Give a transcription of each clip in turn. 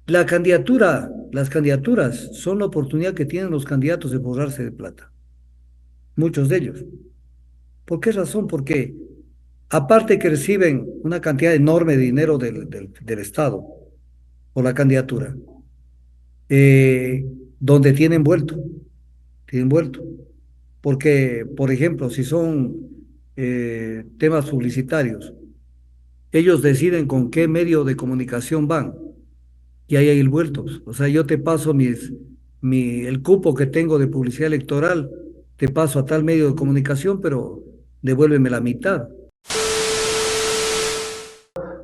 Las candidaturas son la oportunidad que tienen los candidatos de forrarse de plata, muchos de ellos. ¿Por qué razón? Porque aparte que reciben una cantidad enorme de dinero del Estado por la candidatura, eh, donde tienen vuelto. Porque, por ejemplo, si son temas publicitarios, ellos deciden con qué medio de comunicación van y ahí hay el vuelto. O sea, yo te paso el cupo que tengo de publicidad electoral, te paso a tal medio de comunicación, pero devuélveme la mitad.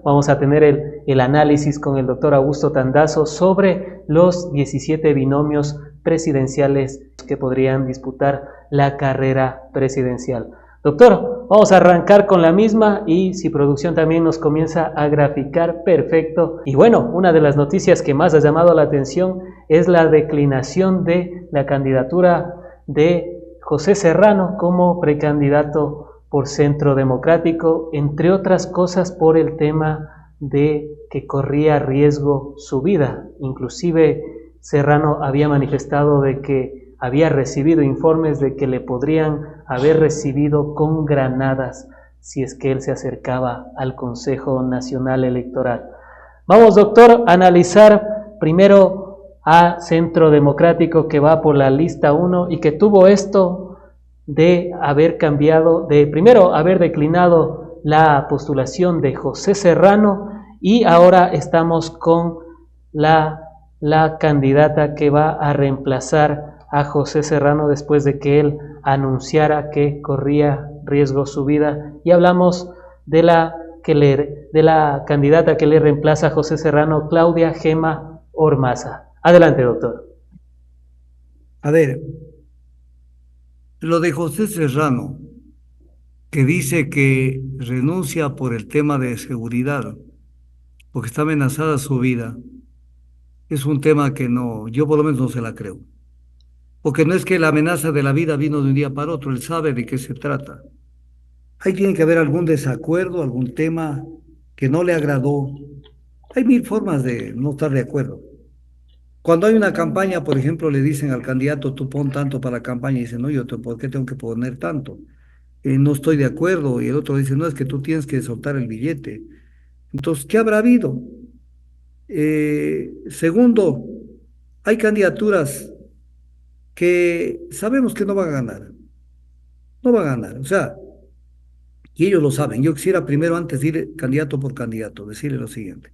Vamos a tener el análisis con el doctor Augusto Tandazo sobre los 17 binomios presidenciales que podrían disputar la carrera presidencial. Doctor, vamos a arrancar con la misma y si producción también nos comienza a graficar, perfecto. Y bueno, una de las noticias que más ha llamado la atención es la declinación de la candidatura de José Serrano como precandidato por Centro Democrático, entre otras cosas por el tema de que corría riesgo su vida. Inclusive Serrano había manifestado de que había recibido informes de que le podrían haber recibido con granadas si es que él se acercaba al Consejo Nacional Electoral. Vamos, doctor, a analizar primero a Centro Democrático, que va por la lista 1 y que tuvo esto de haber cambiado, de primero haber declinado la postulación de José Serrano y ahora estamos con la candidata que va a reemplazar a José Serrano después de que él anunciara que corría riesgo su vida, y hablamos de la candidata que le reemplaza a José Serrano, Claudia Gema Ormaza. Adelante, doctor. A ver, lo de José Serrano, que dice que renuncia por el tema de seguridad, porque está amenazada su vida, es un tema que no, yo por lo menos no se la creo. Porque no es que la amenaza de la vida vino de un día para otro, él sabe de qué se trata. Ahí tiene que haber algún desacuerdo, algún tema que no le agradó. Hay mil formas de no estar de acuerdo. Cuando hay una campaña, por ejemplo, le dicen al candidato, tú pon tanto para la campaña, y dice, no, ¿por qué tengo que poner tanto? No estoy de acuerdo, y el otro dice, no, es que tú tienes que soltar el billete. Entonces, ¿qué habrá habido? Segundo, hay candidaturas que sabemos que no van a ganar, no van a ganar, o sea, y ellos lo saben. Yo quisiera primero, antes de ir candidato por candidato, decirle lo siguiente.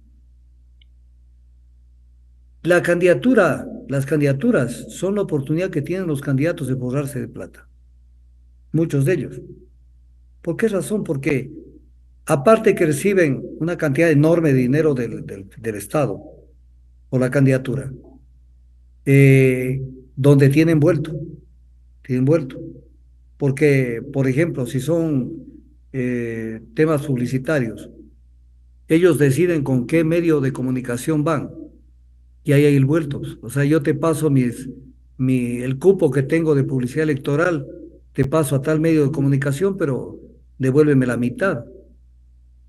Las candidaturas son la oportunidad que tienen los candidatos de forrarse de plata, muchos de ellos. ¿Por qué razón? Porque aparte que reciben una cantidad enorme de dinero del Estado por la candidatura, eh, donde tienen vuelto. Porque, por ejemplo, si son temas publicitarios, ellos deciden con qué medio de comunicación van y ahí hay el vuelto. O sea, yo te paso el cupo que tengo de publicidad electoral, te paso a tal medio de comunicación, pero devuélveme la mitad.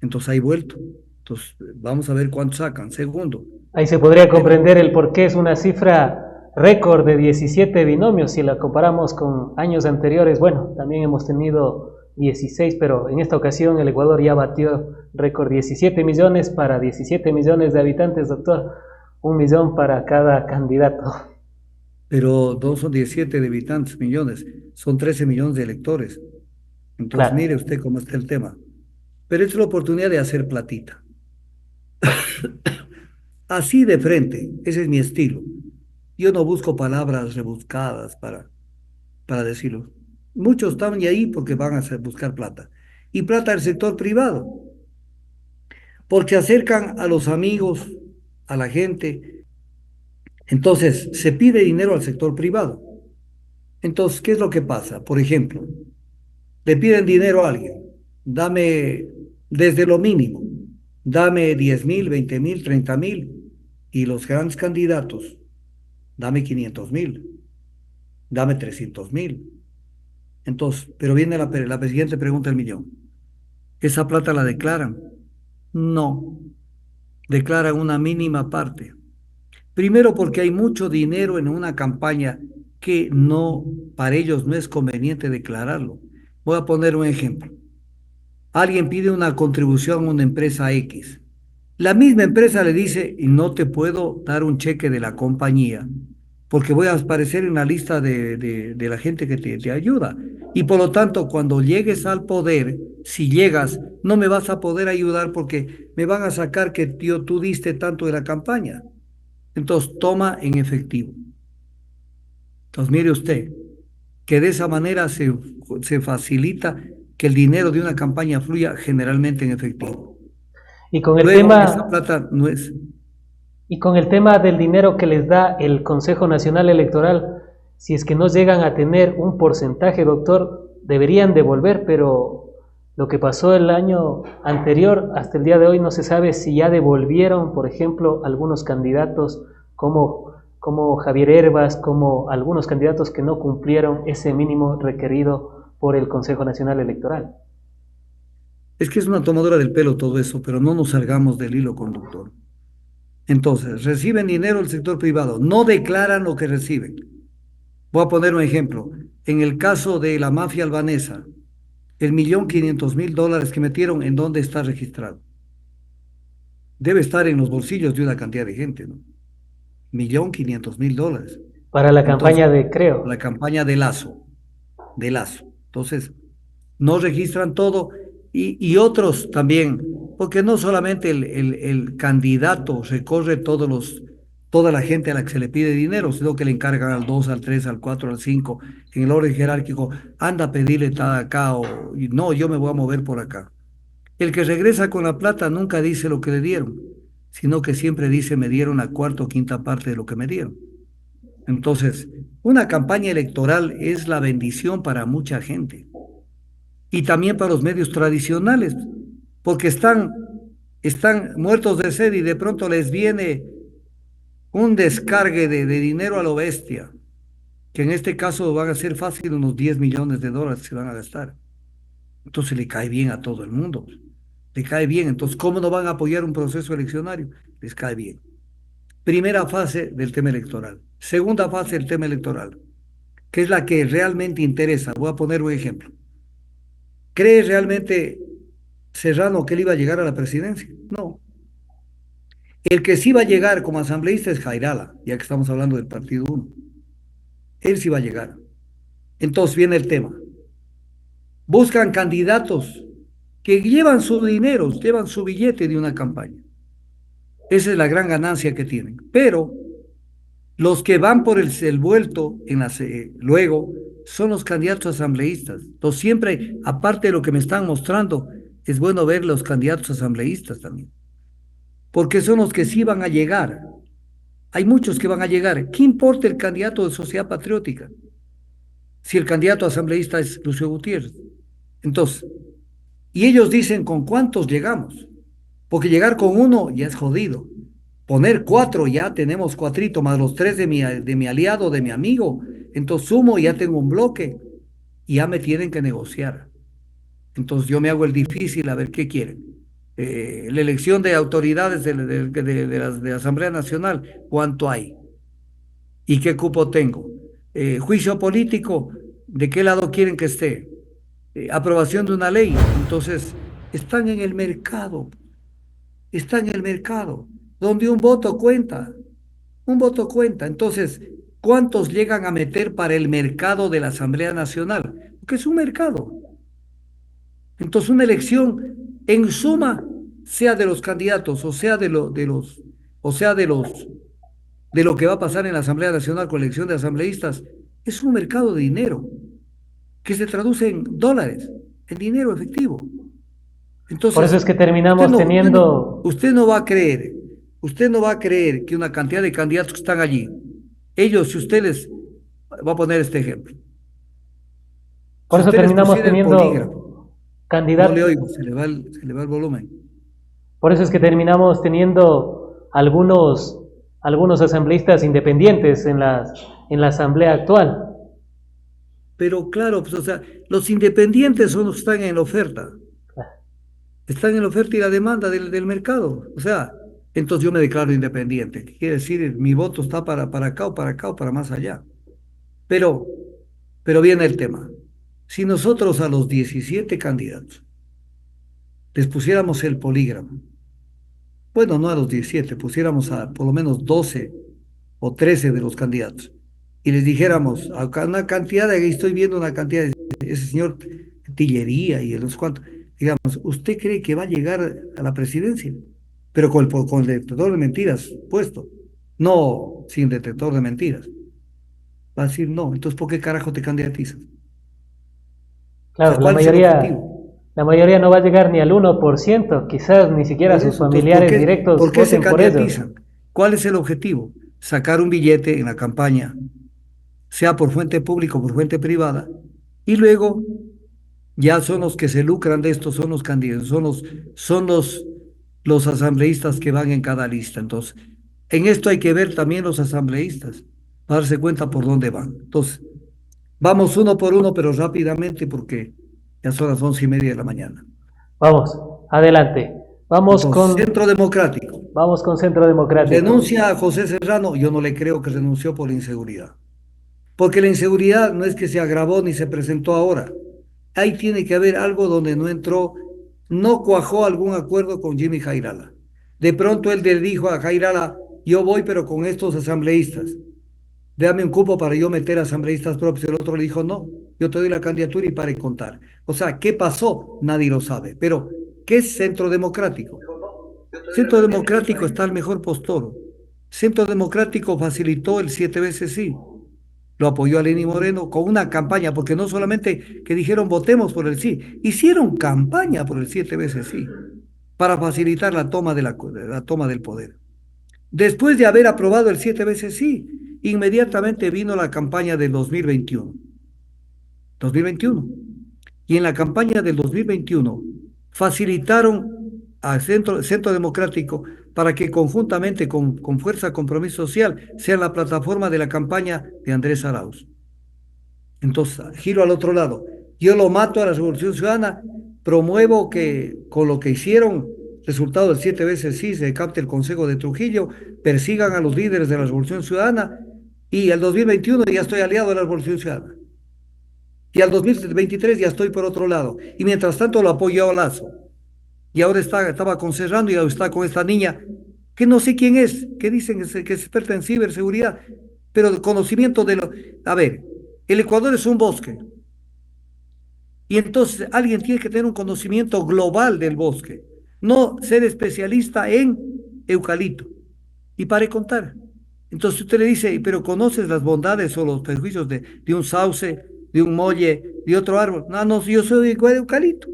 Entonces hay vuelto. Entonces, vamos a ver cuánto sacan. Segundo, Ahí se podría pero comprender el por qué es una cifra récord de 17 binomios si la comparamos con años anteriores. Bueno, también hemos tenido 16, pero en esta ocasión el Ecuador ya batió récord 17 millones para 17 millones de habitantes, doctor. 1 millón para cada candidato. no son 17 de habitantes millones, son 13 millones de electores. Entonces, Claro, mire usted cómo está el tema. Pero es la oportunidad de hacer platita. Así de frente, ese es mi estilo. Yo no busco palabras rebuscadas para decirlo. Muchos están ahí porque van a buscar plata. Y plata del sector privado, porque acercan a los amigos, a la gente. Entonces, se pide dinero al sector privado. Entonces, ¿qué es lo que pasa? Por ejemplo, le piden dinero a alguien. Dame desde lo mínimo. Dame 10.000, 20.000, 30.000. Y los grandes candidatos, dame 500.000, dame 300.000. Entonces, pero viene la siguiente pregunta del millón. ¿Esa plata la declaran? No, declaran una mínima parte. Primero porque hay mucho dinero en una campaña que no, para ellos no es conveniente declararlo. Voy a poner un ejemplo. Alguien pide una contribución a una empresa X. La misma empresa le dice, y no te puedo dar un cheque de la compañía, porque voy a aparecer en la lista de la gente que te ayuda. Y por lo tanto, cuando llegues al poder, si llegas, no me vas a poder ayudar porque me van a sacar que tío, tú diste tanto de la campaña. Entonces, toma en efectivo. Entonces, mire usted, que de esa manera se facilita que el dinero de una campaña fluya generalmente en efectivo. Y con el Luego, esa tema, plata no es. y con el tema del dinero que les da el Consejo Nacional Electoral, si es que no llegan a tener un porcentaje, doctor, deberían devolver, pero lo que pasó el año anterior hasta el día de hoy no se sabe si ya devolvieron, por ejemplo, algunos candidatos como Javier Herbas, como algunos candidatos que no cumplieron ese mínimo requerido por el Consejo Nacional Electoral. Es que es una tomadura del pelo todo eso, pero no nos salgamos del hilo conductor. Entonces, reciben dinero del sector privado, no declaran lo que reciben. Voy a poner un ejemplo. En el caso de la mafia albanesa, el 1.500.000 dólares que metieron, ¿en dónde está registrado? Debe estar en los bolsillos de una cantidad de gente, ¿no? 1.500.000 dólares. Para la Entonces, campaña de Creo. la campaña de Lazo. Entonces, no registran todo y otros también, porque no solamente el candidato recorre toda la gente a la que se le pide dinero, sino que le encargan al 2, al 3, al 4, al 5 en el orden jerárquico, anda a pedirle tal acá o y no, yo me voy a mover por acá. El que regresa con la plata nunca dice lo que le dieron, sino que siempre dice me dieron la cuarta o quinta parte de lo que me dieron. Entonces, una campaña electoral es la bendición para mucha gente y también para los medios tradicionales, porque están muertos de sed y de pronto les viene un descargue de dinero a lo bestia, que en este caso van a ser fácil unos 10 millones de dólares que van a gastar. Entonces le cae bien a todo el mundo, le cae bien. Entonces, ¿cómo no van a apoyar un proceso eleccionario? Les cae bien. Primera fase del tema electoral. Segunda fase del tema electoral, que es la que realmente interesa. Voy a poner un ejemplo. ¿Cree realmente Serrano que él iba a llegar a la presidencia? No. El que sí va a llegar como asambleísta es Jairala, ya que estamos hablando del Partido Uno. Él sí va a llegar. Entonces viene el tema. Buscan candidatos que llevan su dinero, llevan su billete de una campaña. Esa es la gran ganancia que tienen. Pero los que van por el vuelto luego son los candidatos asambleístas. Entonces siempre, aparte de lo que me están mostrando, es bueno ver los candidatos asambleístas también, porque son los que sí van a llegar. Hay muchos que van a llegar. ¿Qué importa el candidato de Sociedad Patriótica si el candidato asambleísta es Lucio Gutiérrez? Entonces, y ellos dicen con cuántos llegamos, porque llegar con uno ya es jodido. Poner cuatro, ya tenemos cuatrito, más los tres de mi aliado, de mi amigo. Entonces sumo y ya tengo un bloque y ya me tienen que negociar. Entonces yo me hago el difícil a ver qué quieren. La elección de autoridades de la Asamblea Nacional, ¿cuánto hay? ¿Y qué cupo tengo? Juicio político, ¿de qué lado quieren que esté? Aprobación de una ley. Entonces, están en el mercado, donde un voto cuenta. Entonces, ¿cuántos llegan a meter para el mercado de la Asamblea Nacional? Porque es un mercado. Entonces, una elección, en suma, sea de los candidatos, o sea de lo que va a pasar en la Asamblea Nacional con la elección de asambleístas, es un mercado de dinero que se traduce en dólares, en dinero efectivo. Por eso Entonces, es que terminamos teniendo, usted no va a creer que una cantidad de candidatos que están allí, ellos, si usted les, va a poner este ejemplo, por si eso usted les terminamos pusiera el polígrafo, teniendo no le candidatos, oigo, se le va el volumen. por eso es que terminamos teniendo algunos asambleístas independientes en la asamblea actual. Pero claro, pues, o sea, los independientes son los que están en la oferta y la demanda del mercado. O sea, entonces yo me declaro independiente. ¿Qué quiere decir? Mi voto está para acá o para acá o para más allá. Pero, pero viene el tema. Si nosotros a los 17 candidatos les pusiéramos el polígrafo, bueno, no a los 17, pusiéramos a por lo menos 12 o 13 de los candidatos y les dijéramos, acá una cantidad de, estoy viendo una cantidad de ese señor Tillería y de los cuantos, digamos, ¿usted cree que va a llegar a la presidencia? Pero con el detector de mentiras puesto, no sin detector de mentiras. Va a decir no, entonces ¿por qué carajo te candidatizas? O sea, Claro, ¿cuál es el objetivo? la mayoría no va a llegar ni al 1%, quizás ni siquiera Por sus eso, entonces, ¿por familiares qué, directos por qué se voten por ellos. candidatizan? ¿Cuál es el objetivo? Sacar un billete en la campaña, sea por fuente pública o por fuente privada, y luego ya son los que se lucran de esto, son los candidatos, los asambleístas que van en cada lista. Entonces, en esto hay que ver también los asambleístas, para darse cuenta por dónde van. Entonces, vamos uno por uno, pero rápidamente porque ya son las 11:30 de la mañana. Vamos, adelante. Entonces, Centro Democrático. Vamos con Centro Democrático. Renuncia a José Serrano, yo no le creo que renunció por inseguridad, porque la inseguridad no es que se agravó ni se presentó ahora. Ahí tiene que haber algo donde no entró, no cuajó algún acuerdo con Jimmy Jairala. De pronto él le dijo a Jairala, yo voy pero con estos asambleístas, dame un cupo para yo meter asambleístas propios. El otro le dijo, no, yo te doy la candidatura y para contar. O sea, ¿qué pasó? Nadie lo sabe. Pero, ¿qué es Centro Democrático? Centro Democrático está el mejor postor. Centro Democrático facilitó el 7 veces sí. Lo apoyó a Lenín Moreno con una campaña, porque no solamente que dijeron votemos por el sí, hicieron campaña por el 7 veces sí, para facilitar la toma, la toma del poder. Después de haber aprobado el 7 veces sí, inmediatamente vino la campaña del 2021. 2021. Y en la campaña del 2021 facilitaron al Centro Democrático para que conjuntamente con Fuerza Compromiso Social sea la plataforma de la campaña de Andrés Arauz. Entonces, giro al otro lado. Yo lo mato a la Revolución Ciudadana, promuevo que con lo que hicieron, resultado del 7 veces sí, se capte el Consejo de Trujillo, persigan a los líderes de la Revolución Ciudadana y el 2021 ya estoy aliado a la Revolución Ciudadana. Y al 2023 ya estoy por otro lado. Y mientras tanto lo apoyo a Lazo. Y ahora estaba con Serrano y ahora está con esta niña, que no sé quién es, que dicen que es experta en ciberseguridad, pero el conocimiento de lo... A ver, el Ecuador es un bosque. Y entonces alguien tiene que tener un conocimiento global del bosque, no ser especialista en eucalipto. Y pare contar. Entonces usted le dice, pero ¿conoces las bondades o los perjuicios de un sauce, de un molle, de otro árbol? No, no, yo soy igual de eucalipto.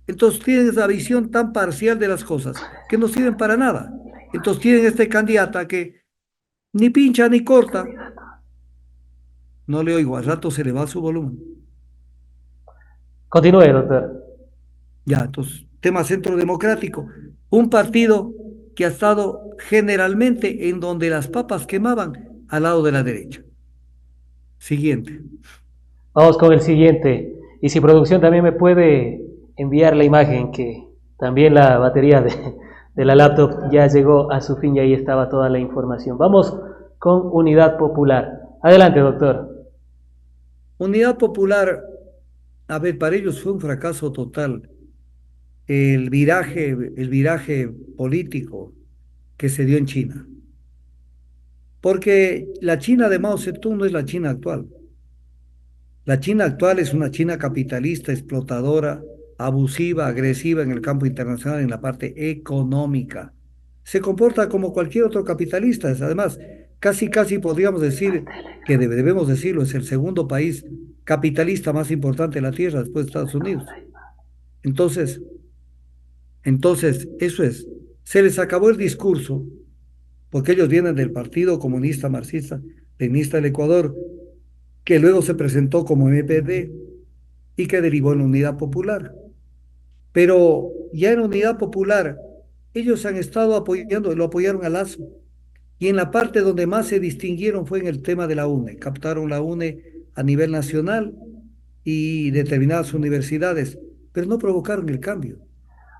Entonces tienen esa visión tan parcial de las cosas que no sirven para nada. Entonces tienen esta candidata que ni pincha ni corta. No le oigo, al rato se le va su volumen. Continúe, doctor. Ya, entonces, tema Centro Democrático, un partido que ha estado generalmente en donde las papas quemaban, al lado de la derecha. Siguiente. Vamos con el siguiente. Y si producción también me puede enviar la imagen, que también la batería de la laptop ya llegó a su fin y ahí estaba toda la información. Vamos con Unidad Popular. Adelante, doctor. Unidad Popular, a ver, para ellos fue un fracaso total. El viraje político que se dio en China. Porque la China de Mao Zedong no es la China actual. La China actual es una China capitalista, explotadora, abusiva, agresiva en el campo internacional, en la parte económica. Se comporta como cualquier otro capitalista. Además, casi podríamos decir que debemos decirlo, es el segundo país capitalista más importante de la Tierra después de Estados Unidos. Entonces, eso es. Se les acabó el discurso, porque ellos vienen del Partido Comunista Marxista Leninista del Ecuador, que luego se presentó como MPD y que derivó en la Unidad Popular. Pero ya en la Unidad Popular, ellos han estado apoyando, lo apoyaron a Lazo. Y en la parte donde más se distinguieron fue en el tema de la UNE. Captaron la UNE a nivel nacional y determinadas universidades, pero no provocaron el cambio.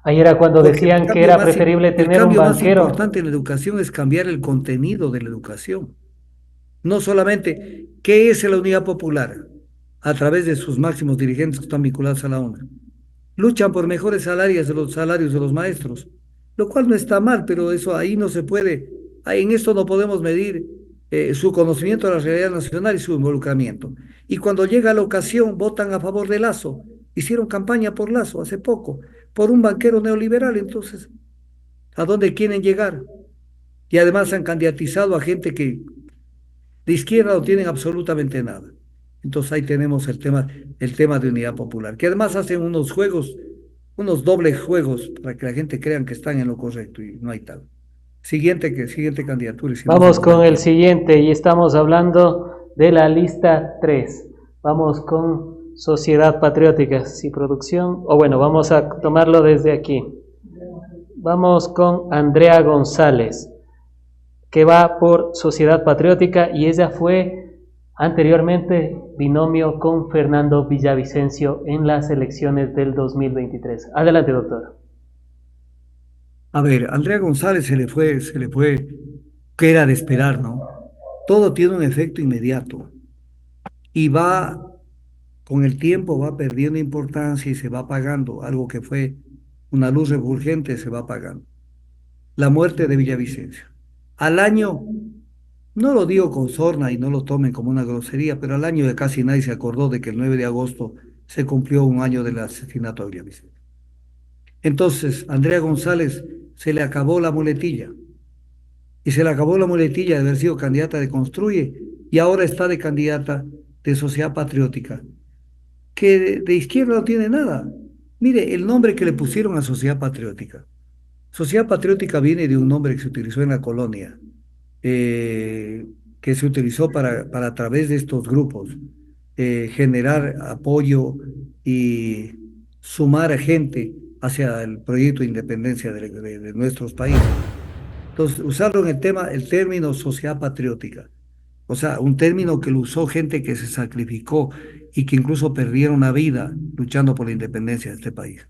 Ahí era cuando Porque decían que era preferible el tener un cambio más banquero. importante en la educación es cambiar el contenido de la educación. No solamente qué es la unidad popular a través de sus máximos dirigentes que están vinculados a la UNA. Luchan por mejores salarios de los maestros, lo cual no está mal, pero eso ahí no se puede, en esto no podemos medir su conocimiento de la realidad nacional y su involucramiento. Y cuando llega la ocasión, votan a favor de Lazo. Hicieron campaña por Lazo hace poco, por un banquero neoliberal. Entonces, ¿a dónde quieren llegar? Y además han candidatizado a gente que de izquierda no tienen absolutamente nada. Entonces ahí tenemos el tema de unidad popular, que además hacen unos juegos, unos dobles juegos para que la gente crean que están en lo correcto y no hay tal. Siguiente candidatura, y si no se Vamos nos va con el el tiempo. siguiente y estamos hablando de la lista 3. Vamos con Sociedad Patriótica, si producción, o bueno, vamos a tomarlo desde aquí. Vamos con Andrea González, que va por Sociedad Patriótica y ella fue anteriormente binomio con Fernando Villavicencio en las elecciones del 2023. Adelante, doctor. A ver, Andrea González se le fue, que era de esperar, ¿no? Todo tiene un efecto inmediato y va, con el tiempo, va perdiendo importancia y se va apagando. Algo que fue una luz refulgente se va apagando. La muerte de Villavicencio. Al año, no lo digo con sorna y no lo tomen como una grosería, pero al año de casi nadie se acordó de que el 9 de agosto se cumplió un año del asesinato de Villavicencio. Entonces, Andrea González se le acabó la muletilla y se le acabó la muletilla de haber sido candidata de Construye y ahora está de candidata de Sociedad Patriótica, que de izquierda no tiene nada. Mire, el nombre que le pusieron a Sociedad Patriótica. Sociedad Patriótica viene de un nombre que se utilizó en la colonia, eh, que se utilizó para a través de estos grupos generar apoyo y sumar a gente hacia el proyecto de independencia de nuestros países. Entonces, usaron el término sociedad patriótica, o sea, un término que lo usó gente que se sacrificó y que incluso perdieron la vida luchando por la independencia de este país.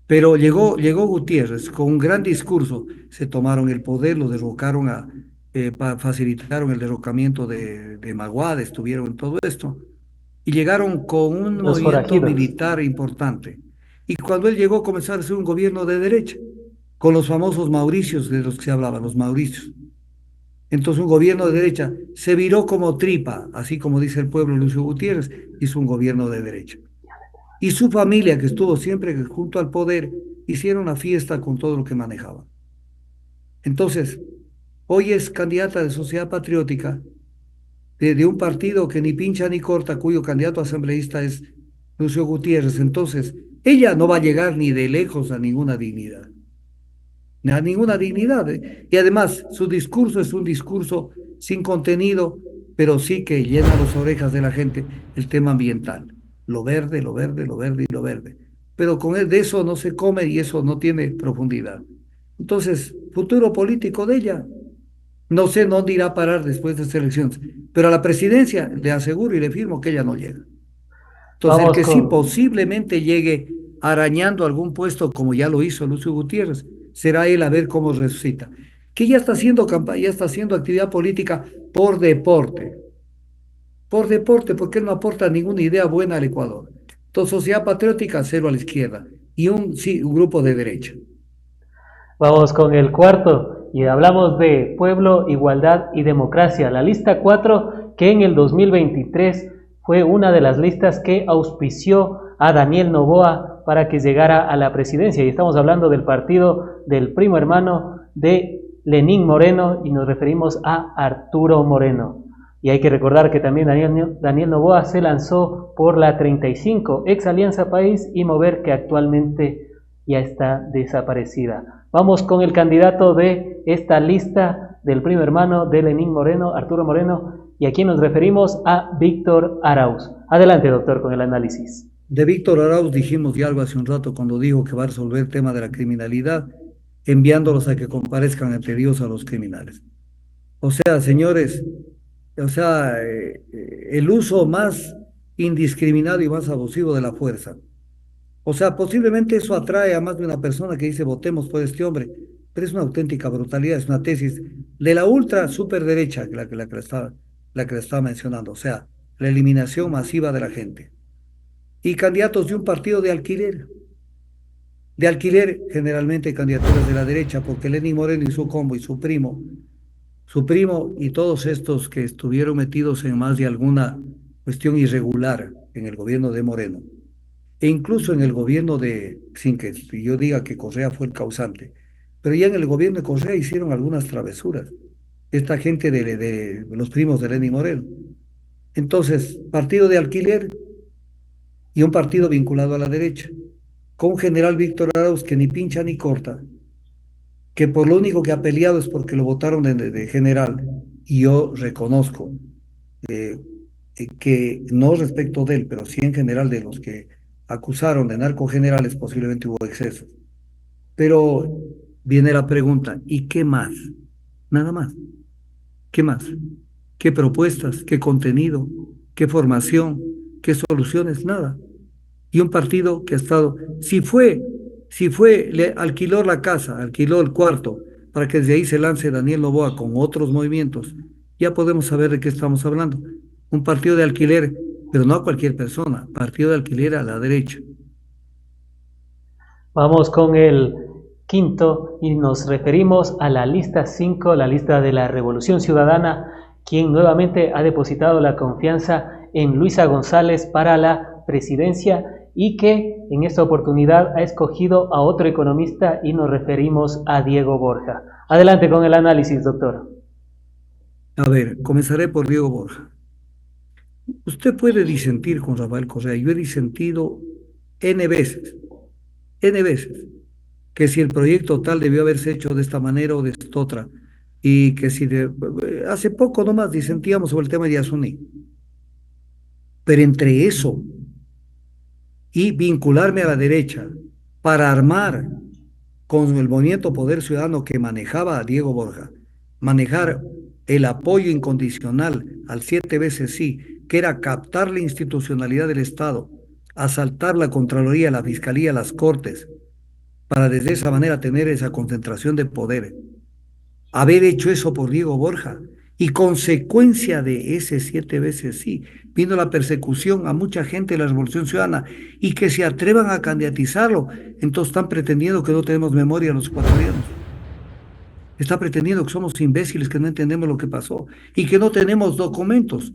Pero llegó Gutiérrez con un gran discurso, se tomaron el poder, lo derrocaron facilitaron el derrocamiento de Maguad, estuvieron en todo esto, y llegaron con un Los movimiento forajidos. militar importante. Y cuando él llegó, comenzaron a ser un gobierno de derecha, con los famosos Mauricios de los que se hablaba, los Mauricios. Entonces un gobierno de derecha se viró como tripa, así como dice el pueblo Lucio Gutiérrez, hizo un gobierno de derecha. Y su familia, que estuvo siempre junto al poder, hicieron una fiesta con todo lo que manejaban. Entonces, hoy es candidata de Sociedad Patriótica de un partido que ni pincha ni corta, cuyo candidato asambleísta es Lucio Gutiérrez. Entonces, ella no va a llegar ni de lejos a ninguna dignidad, ni a ninguna dignidad. Y además, su discurso es un discurso sin contenido, pero sí que llena las orejas de la gente el tema ambiental. Lo verde, lo verde, lo verde y lo verde. Pero de eso no se come y eso no tiene profundidad. Entonces, futuro político de ella, no sé dónde irá a parar después de estas elecciones, pero a la presidencia le aseguro y le firmo que ella no llega. Entonces, el Vamos que sí con, posiblemente llegue arañando algún puesto, como ya lo hizo Lucio Gutiérrez, será él a ver cómo resucita. Que ya está haciendo campaña, ya está haciendo actividad política por deporte, porque él no aporta ninguna idea buena al Ecuador. Entonces, Sociedad Patriótica, cero a la izquierda, y sí, un grupo de derecha. vamos con el cuarto y hablamos de pueblo, igualdad y democracia. La lista 4 que en el 2023 fue una de las listas que auspició a Daniel Noboa para que llegara a la presidencia. Y estamos hablando del partido del primo hermano de Lenín Moreno y nos referimos a Arturo Moreno. Y hay que recordar que también Daniel Noboa se lanzó por la 35, ex Alianza País y Mover, que actualmente ya está desaparecida. Vamos con el candidato de esta lista del primo hermano de Lenín Moreno, Arturo Moreno, y aquí nos referimos a Víctor Arauz. Adelante, doctor, con el análisis. De Víctor Arauz dijimos ya algo hace un rato cuando dijo que va a resolver el tema de la criminalidad, enviándolos a que comparezcan ante Dios a los criminales. O sea, señores, el uso más indiscriminado y más abusivo de la fuerza. O sea, posiblemente eso atrae a más de una persona que dice votemos por este hombre, pero es una auténtica brutalidad, es una tesis de la ultra superderecha, la que la estaba mencionando, o sea, la eliminación masiva de la gente. Y candidatos de un partido de alquiler generalmente candidaturas de la derecha, porque Lenín Moreno y su combo y su primo y todos estos que estuvieron metidos en más de alguna cuestión irregular en el gobierno de Moreno e incluso en el gobierno de, sin que yo diga que Correa fue el causante, pero ya en el gobierno de Correa hicieron algunas travesuras. Esta gente de los primos de Lenín Moreno. Entonces, partido de alquiler y un partido vinculado a la derecha, con un general Víctor Arauz que ni pincha ni corta, que por lo único que ha peleado es porque lo votaron de general, y yo reconozco eh, que no respecto de él, pero sí en general de los que acusaron de narcogenerales, posiblemente hubo excesos. Pero viene la pregunta, ¿y qué más? Nada más. ¿Qué más? ¿Qué propuestas? ¿Qué contenido? ¿Qué formación? ¿Qué soluciones? Nada. Y un partido que ha estado, le alquiló la casa, alquiló el cuarto, para que desde ahí se lance Daniel Noboa con otros movimientos, ya podemos saber de qué estamos hablando. Un partido de alquiler, pero no a cualquier persona, partido de alquiler a la derecha. Vamos con el quinto y nos referimos a la lista 5, la lista de la Revolución Ciudadana, quien nuevamente ha depositado la confianza en Luisa González para la presidencia y que en esta oportunidad ha escogido a otro economista y nos referimos a Diego Borja. Adelante con el análisis, doctor. A ver, comenzaré por Diego Borja. Usted puede disentir con Rafael Correa, yo he disentido N veces, N veces, que si el proyecto tal debió haberse hecho de esta manera o de esta otra, y que si hace poco nomás disentíamos sobre el tema de Yasuní, pero entre eso y vincularme a la derecha para armar con el movimiento Poder Ciudadano que manejaba a Diego Borja, manejar el apoyo incondicional al 7 veces sí, que era captar la institucionalidad del Estado, asaltar la Contraloría, la Fiscalía, las Cortes, para desde esa manera tener esa concentración de poder. Haber hecho eso por Diego Borja y consecuencia de ese 7 veces sí, vino la persecución a mucha gente de la Revolución Ciudadana y que se atrevan a candidatizarlo, entonces están pretendiendo que no tenemos memoria los ecuatorianos. Está pretendiendo que somos imbéciles, que no entendemos lo que pasó y que no tenemos documentos.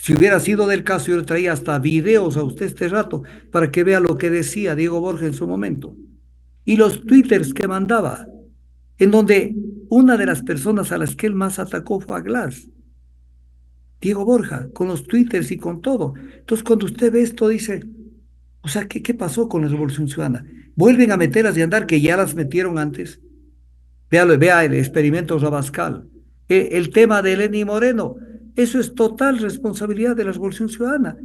Si hubiera sido del caso, yo le traía hasta videos a usted este rato para que vea lo que decía Diego Borja en su momento. Y los twitters que mandaba, en donde una de las personas a las que él más atacó fue a Glass. Diego Borja, con los twitters y con todo. Entonces, cuando usted ve esto, dice, o sea, ¿qué pasó con la Revolución Ciudadana? Vuelven a meterlas de andar, que ya las metieron antes. Vea el experimento Rabascal. El tema de Lenín Moreno, eso es total responsabilidad de la Revolución Ciudadana,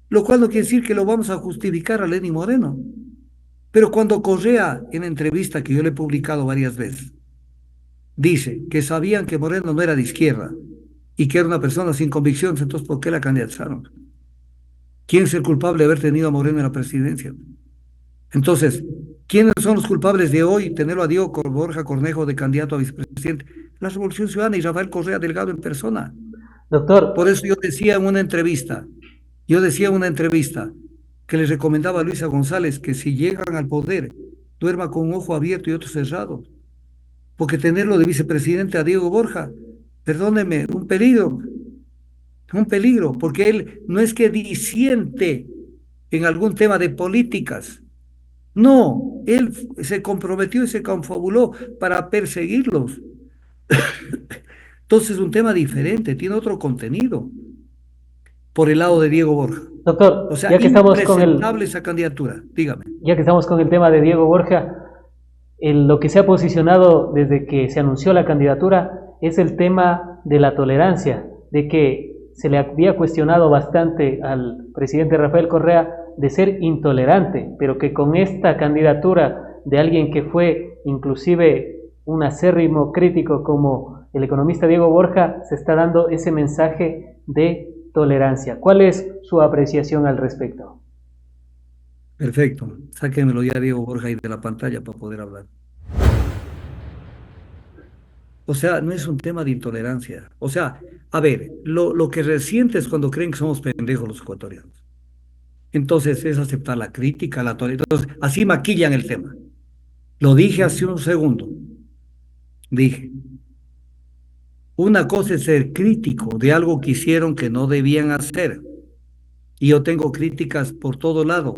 lo cual no quiere decir que lo vamos a justificar a Lenín Moreno. Pero cuando Correa, en entrevista que yo le he publicado varias veces, dice que sabían que Moreno no era de izquierda y que era una persona sin convicciones, entonces ¿por qué la candidatizaron? ¿Quién es el culpable de haber tenido a Moreno en la presidencia? Entonces, ¿quiénes son los culpables de hoy tenerlo a Diego Borja Cornejo de candidato a vicepresidente? La Revolución Ciudadana y Rafael Correa Delgado en persona. Doctor. Por eso yo decía en una entrevista, que le recomendaba a Luisa González que si llegan al poder, duerma con un ojo abierto y otro cerrado. Porque tenerlo de vicepresidente a Diego Borja, perdóneme, un peligro, porque él no es que disiente en algún tema de políticas. No, él se comprometió y se confabuló para perseguirlos. Entonces es un tema diferente, tiene otro contenido por el lado de Diego Borja. Doctor, o sea, ya que estamos impresentable esa candidatura, dígame. Ya que estamos con el tema de Diego Borja, lo que se ha posicionado desde que se anunció la candidatura es el tema de la tolerancia, de que se le había cuestionado bastante al presidente Rafael Correa de ser intolerante, pero que con esta candidatura de alguien que fue inclusive un acérrimo crítico como el economista Diego Borja, se está dando ese mensaje de tolerancia. ¿Cuál es su apreciación al respecto? Perfecto. Sáquenmelo ya, Diego Borja, ahí de la pantalla para poder hablar. O sea, no es un tema de intolerancia. O sea, a ver, lo que resiente es cuando creen que somos pendejos los ecuatorianos. Entonces es aceptar la crítica, la tolerancia. Entonces, así maquillan el tema. Lo dije hace un segundo. Dije, una cosa es ser crítico de algo que hicieron que no debían hacer. Y yo tengo críticas por todo lado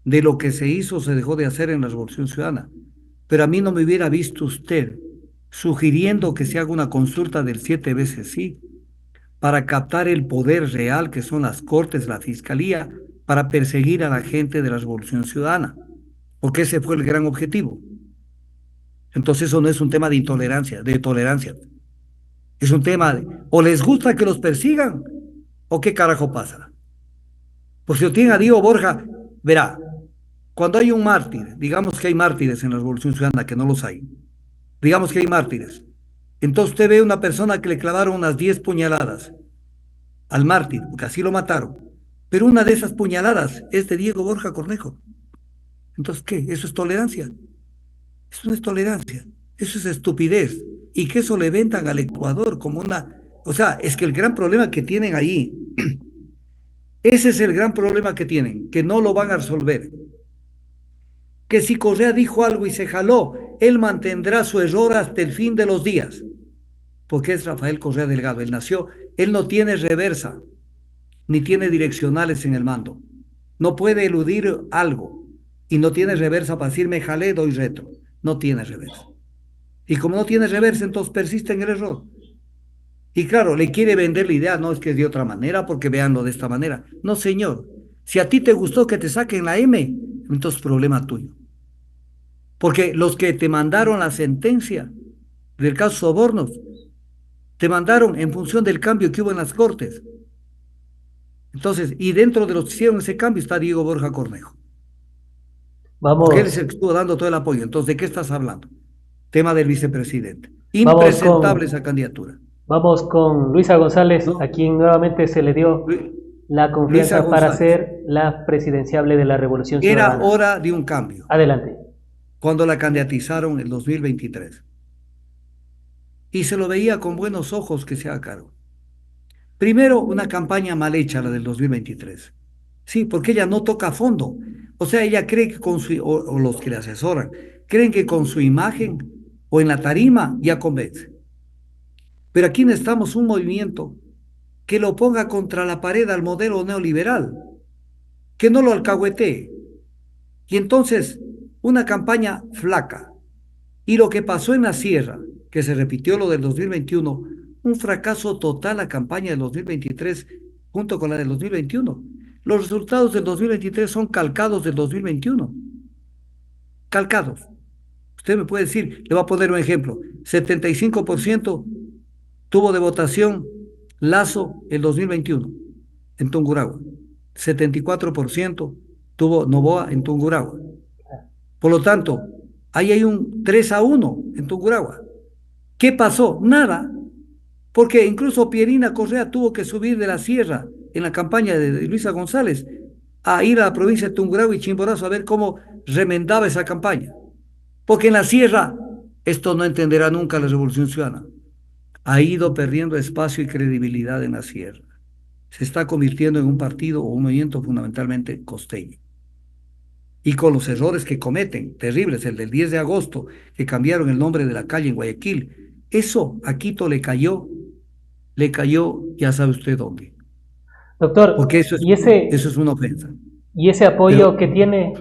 de lo que se hizo o se dejó de hacer en la Revolución Ciudadana. Pero a mí no me hubiera visto usted sugiriendo que se haga una consulta del 7 veces sí para captar el poder real que son las Cortes, la Fiscalía, para perseguir a la gente de la Revolución Ciudadana, porque ese fue el gran objetivo. Entonces eso no es un tema de intolerancia, de tolerancia. Es un tema de, o les gusta que los persigan, o qué carajo pasa. Pues si lo tiene a Diego Borja, verá, cuando hay un mártir, digamos que hay mártires en la Revolución Ciudadana, que no los hay, digamos que hay mártires, entonces usted ve una persona que le clavaron unas 10 puñaladas al mártir, porque así lo mataron, pero una de esas puñaladas es de Diego Borja Cornejo. Entonces, ¿qué? ¿Eso es tolerancia? Eso no es tolerancia, eso es estupidez. Y que eso le vendan al Ecuador como una... O sea, es que el gran problema que tienen ahí, ese es el gran problema que tienen, que no lo van a resolver. Que si Correa dijo algo y se jaló, él mantendrá su error hasta el fin de los días, porque es Rafael Correa Delgado, él nació, él no tiene reversa, ni tiene direccionales en el mando, no puede eludir algo, y no tiene reversa para decir me jalé, doy retro, no tiene reversa. Y como no tiene reversa, entonces persiste en el error. Y claro, le quiere vender la idea, no es que es de otra manera, porque veanlo de esta manera. No, señor, si a ti te gustó que te saquen la M, entonces problema tuyo. Porque los que te mandaron la sentencia del caso Sobornos, te mandaron en función del cambio que hubo en las Cortes. Entonces, y dentro de los que hicieron ese cambio está Diego Borja Cornejo, porque él es Vamos, el que estuvo dando todo el apoyo. Entonces, ¿de qué estás hablando? Tema del vicepresidente. vamos Impresentable con, esa candidatura, vamos con Luisa González, a ¿no? quien nuevamente se le dio la Luisa confianza para González. ser la presidenciable de la Revolución Era Ciudadana. hora de un cambio Adelante. cuando la candidatizaron en 2023. Y se lo veía con buenos ojos que se haga cargo. Primero, una campaña mal hecha, la del 2023. Sí, porque ella no toca a fondo. O sea, ella cree que con su, o los que le asesoran, creen que con su imagen o en la tarima ya convence. Pero aquí necesitamos un movimiento que lo ponga contra la pared al modelo neoliberal, que no lo alcahuetee. Y entonces, una campaña flaca. Y lo que pasó en la sierra, que se repitió lo del 2021, un fracaso total la campaña del 2023 junto con la del 2021. Los resultados del 2023 son calcados del 2021. Calcados. Usted me puede decir, le voy a poner un ejemplo, 75% tuvo de votación Lazo el 2021 en Tungurahua, 74% tuvo Noboa en Tungurahua. Por lo tanto, ahí hay un 3-1 en Tungurahua. ¿Qué pasó? Nada, porque incluso Pierina Correa tuvo que subir de la sierra en la campaña de Luisa González a ir a la provincia de Tungurahua y Chimborazo a ver cómo remendaba esa campaña. Porque en la sierra, esto no entenderá nunca la Revolución Ciudadana, ha ido perdiendo espacio y credibilidad en la sierra. Se está convirtiendo en un partido o un movimiento fundamentalmente costeño. Y con los errores que cometen, terribles, el del 10 de agosto, que cambiaron el nombre de la calle en Guayaquil, eso a Quito le cayó, ya sabe usted dónde, porque Doctor, eso es una ofensa. y ese Pero apoyo que tiene,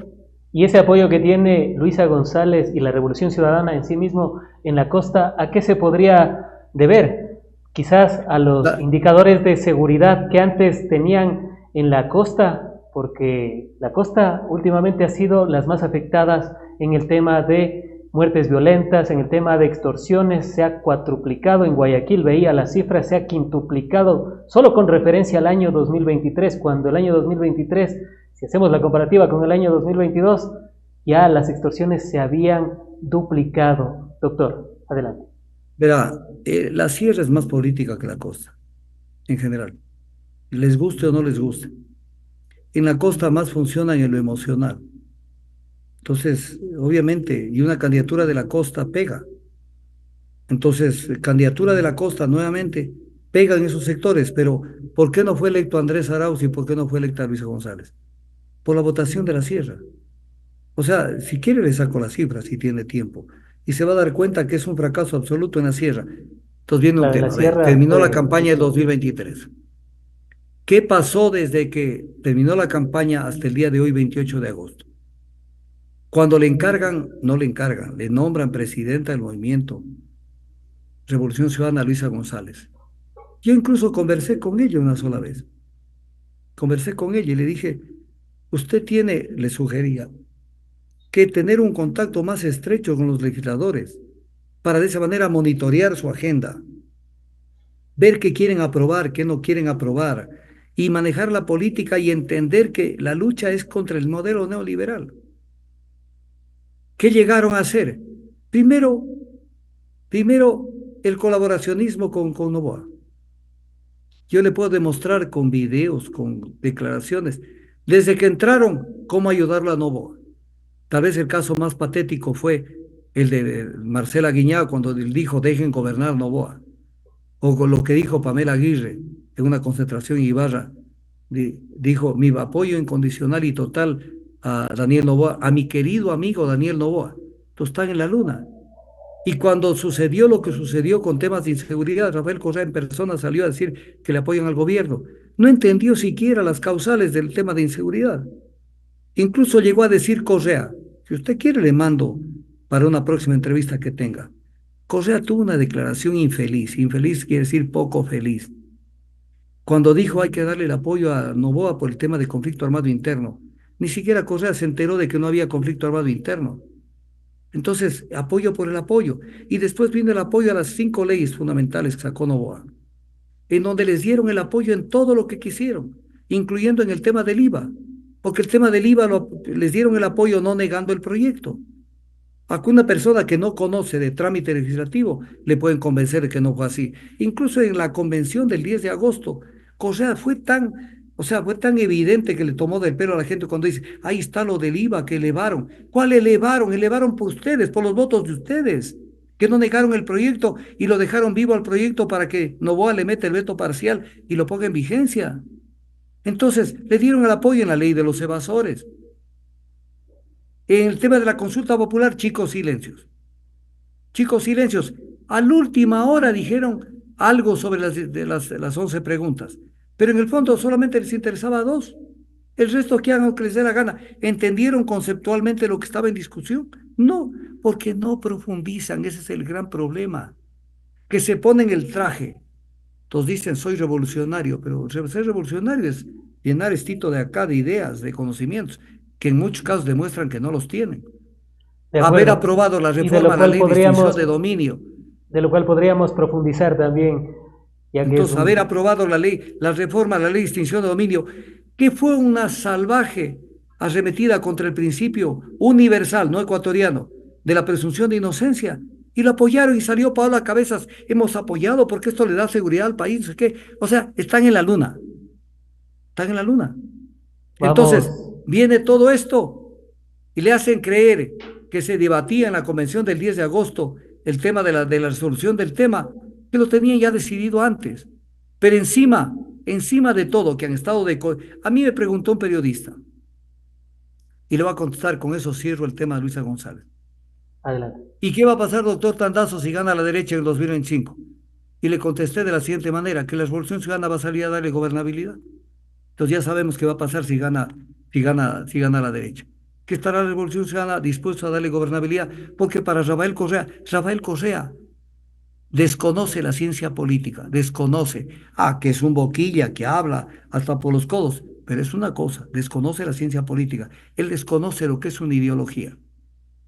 y ese apoyo que tiene Luisa González y la Revolución Ciudadana en sí mismo en la costa, ¿a qué se podría deber? Quizás a los la, indicadores de seguridad que antes tenían en la costa, porque la costa últimamente ha sido las más afectadas en el tema de muertes violentas, en el tema de extorsiones, se ha cuatruplicado en Guayaquil, veía las cifras, se ha quintuplicado, solo con referencia al año 2023, cuando el año 2023, si hacemos la comparativa con el año 2022, ya las extorsiones se habían duplicado. Doctor, adelante. verá, la sierra es más política que la costa, en general, les guste o no les guste. en la costa más funcionan en lo emocional. Entonces, obviamente, y una candidatura de la costa pega. Entonces, candidatura de la costa nuevamente pega en esos sectores, pero ¿por qué no fue electo Andrés Arauz y por qué no fue electa Luisa González? Por la votación de la sierra. O sea, si quiere le saco las cifras si tiene tiempo. Y se va a dar cuenta que es un fracaso absoluto en la sierra. Entonces viene un Claro, en la tema. A ver, sierra terminó la fue, campaña del 2023. ¿Qué pasó desde que terminó la campaña hasta el día de hoy, 28 de agosto? Cuando le encargan, no le encargan, le nombran presidenta del movimiento Revolución Ciudadana Luisa González. Yo incluso conversé con ella una sola vez. Conversé con ella y le dije, usted tiene, le sugería, que tener un contacto más estrecho con los legisladores para de esa manera monitorear su agenda, ver qué quieren aprobar, qué no quieren aprobar y manejar la política y entender que la lucha es contra el modelo neoliberal. ¿Qué llegaron a hacer? Primero, primero el colaboracionismo con Novoa. Yo le puedo demostrar con videos, con declaraciones, desde que entraron, cómo ayudarlo a Novoa. Tal vez el caso más patético fue el de Marcela Guiñá cuando él dijo dejen gobernar Novoa, o con lo que dijo Pamela Aguirre en una concentración en Ibarra, dijo mi apoyo incondicional y total a Daniel Novoa, a mi querido amigo Daniel Novoa. Entonces están en la luna. Y cuando sucedió lo que sucedió con temas de inseguridad, Rafael Correa en persona salió a decir que le apoyan al gobierno. No entendió siquiera las causales del tema de inseguridad. Incluso llegó a decir Correa, si usted quiere le mando para una próxima entrevista que tenga. Correa tuvo una declaración infeliz. Infeliz quiere decir poco feliz. Cuando dijo hay que darle el apoyo a Novoa por el tema de conflicto armado interno. Ni siquiera Correa se enteró de que no había conflicto armado interno. Entonces, apoyo por el apoyo. Y después vino el apoyo a las 5 leyes fundamentales que sacó Novoa, en donde les dieron el apoyo en todo lo que quisieron, incluyendo en el tema del IVA, porque el tema del IVA les dieron el apoyo no negando el proyecto. A una persona que no conoce de trámite legislativo le pueden convencer de que no fue así. Incluso en la convención del 10 de agosto, Correa fue tan, o sea, fue tan evidente que le tomó del pelo a la gente cuando dice, ahí está lo del IVA que elevaron. ¿Cuál elevaron? Elevaron por ustedes, por los votos de ustedes, que no negaron el proyecto y lo dejaron vivo al proyecto para que Novoa le meta el veto parcial y lo ponga en vigencia. Entonces, le dieron el apoyo en la ley de los evasores. En el tema de la consulta popular, chicos, silencios. Chicos, silencios. A la última hora dijeron algo sobre las 11 preguntas, pero en el fondo solamente les interesaba dos. El resto que hagan lo que les dé la gana. ¿Entendieron conceptualmente lo que estaba en discusión? No, porque no profundizan. Ese es el gran problema. Que se ponen el traje. Todos dicen, soy revolucionario, pero ser revolucionario es llenar estito de acá de ideas, de conocimientos, que en muchos casos demuestran que no los tienen. de Haber acuerdo, aprobado la y de reforma lo a la cual ley de extinción podríamos, de dominio. de lo cual podríamos profundizar también, ya que es Entonces, haber un, aprobado la ley, la reforma a la ley de extinción de dominio, que fue una salvaje arremetida contra el principio universal, no ecuatoriano, de la presunción de inocencia. Y lo apoyaron y salió Paola Cabezas. Hemos apoyado porque esto le da seguridad al país. ¿Qué? O sea, están en la luna. Están en la luna. vamos, Entonces, viene todo esto y le hacen creer que se debatía en la convención del 10 de agosto el tema de la resolución del tema, que lo tenían ya decidido antes. Pero encima de todo, que han estado de... A mí me preguntó un periodista, y le voy a contestar, con eso cierro el tema de Luisa González. adelante. ¿Y qué va a pasar, doctor Tandazo, si gana la derecha en el 2025? Y le contesté de la siguiente manera, que la Revolución Ciudadana va a salir a darle gobernabilidad. Entonces ya sabemos qué va a pasar si gana la derecha. Que estará la Revolución Ciudadana dispuesto a darle gobernabilidad, porque para Rafael Correa desconoce la ciencia política, desconoce, que es un boquilla, que habla hasta por los codos, pero es una cosa, desconoce la ciencia política, él desconoce lo que es una ideología.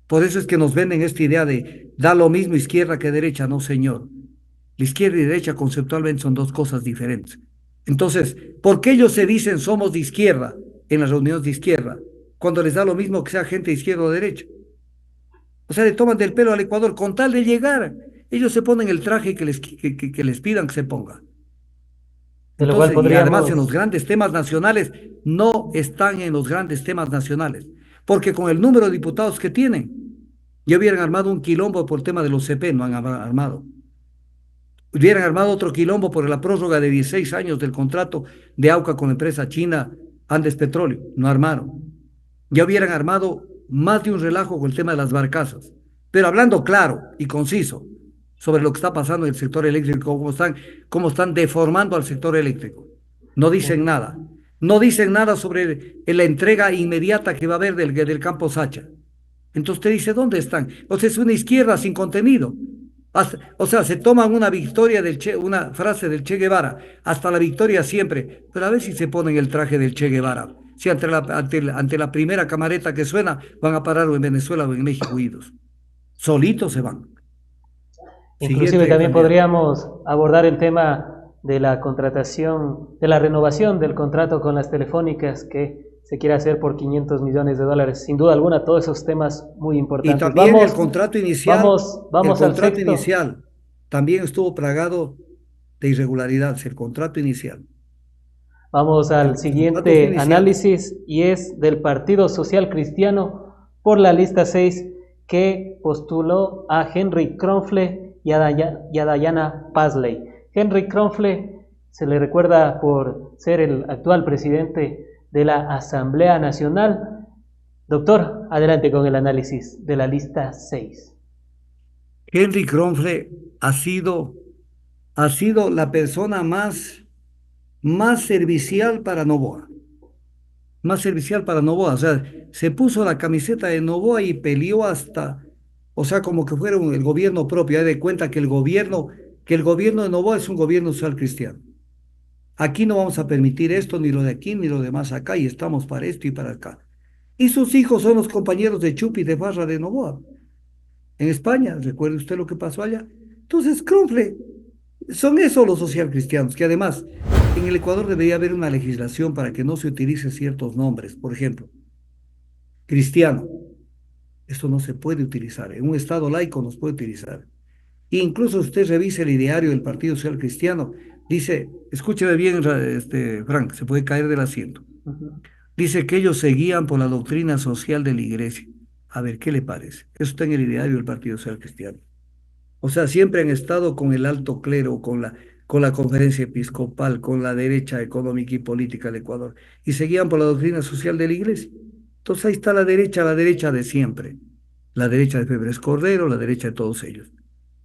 Por eso es que nos venden esta idea de da lo mismo izquierda que derecha, no señor. La izquierda y derecha conceptualmente son dos cosas diferentes. Entonces, ¿por qué ellos se dicen somos de izquierda en las reuniones de izquierda, cuando les da lo mismo que sea gente de izquierda o derecha? O sea, le toman del pelo al Ecuador con tal de llegar. Ellos se ponen el traje que les pidan que se ponga. De lo cual Entonces, y además en los podríamos, grandes temas nacionales, no están en los grandes temas nacionales, porque con el número de diputados que tienen, ya hubieran armado un quilombo por el tema de los CP, no han armado. Hubieran armado otro quilombo por la prórroga de 16 años del contrato de AUCA con la empresa china Andes Petróleo, no armaron. Ya hubieran armado más de un relajo con el tema de las barcazas. Pero hablando claro y conciso sobre lo que está pasando en el sector eléctrico, cómo están deformando al sector eléctrico. No dicen nada. No dicen nada sobre la entrega inmediata que va a haber del campo Sacha. Entonces usted dice, ¿dónde están? O sea, es una izquierda sin contenido. O sea, se toman una victoria una frase del Che Guevara, hasta la victoria siempre, pero a ver si se ponen el traje del Che Guevara. Si ante la primera camareta que suena, van a parar o en Venezuela o en México huidos. Solitos se van. inclusive Siguiente también candidato. podríamos abordar el tema de la contratación, de la renovación del contrato con las telefónicas que se quiere hacer por 500 millones de dólares. Sin duda alguna, todos esos temas muy Y importantes. también el Vamos al contrato sexto. inicial también estuvo plagado de irregularidades, el contrato inicial. Vamos al Los contratos siguiente iniciales. análisis y es del Partido Social Cristiano por la lista 6 que postuló a Henry Kronfle y a Diana Pasley. Henry Kronfle se le recuerda por ser el actual presidente de la Asamblea Nacional. Doctor, adelante con el análisis de la lista 6. Henry Kronfle ha sido, ha sido la persona más servicial para Novoa, más servicial para Novoa. O sea, se puso la camiseta de Novoa y peleó hasta, o sea, como que fuera el gobierno propio. Hay de cuenta que el gobierno de Novoa es un gobierno social cristiano. Aquí no vamos a permitir esto, ni lo de aquí, ni lo de más acá, y estamos para esto y para acá. Y sus hijos son los compañeros de Chupi de Farra de Novoa, en España. ¿Recuerda usted lo que pasó allá? Entonces, Kronfle, son esos los socialcristianos, que además en el Ecuador debería haber una legislación para que no se utilicen ciertos nombres. Por ejemplo, cristiano, esto no se puede utilizar. En un Estado laico no se puede utilizar. E incluso usted revise el ideario del Partido Social Cristiano, dice, escúcheme bien, Frank, se puede caer del asiento. Dice que ellos se guían por la doctrina social de la iglesia. A ver, ¿qué le parece? Eso está en el ideario del Partido Social Cristiano. O sea, siempre han estado con el alto clero, con la conferencia episcopal, con la derecha económica y política del Ecuador, y seguían por la doctrina social de la iglesia. Entonces ahí está la derecha de siempre, la derecha de Febres Cordero, la derecha de todos ellos.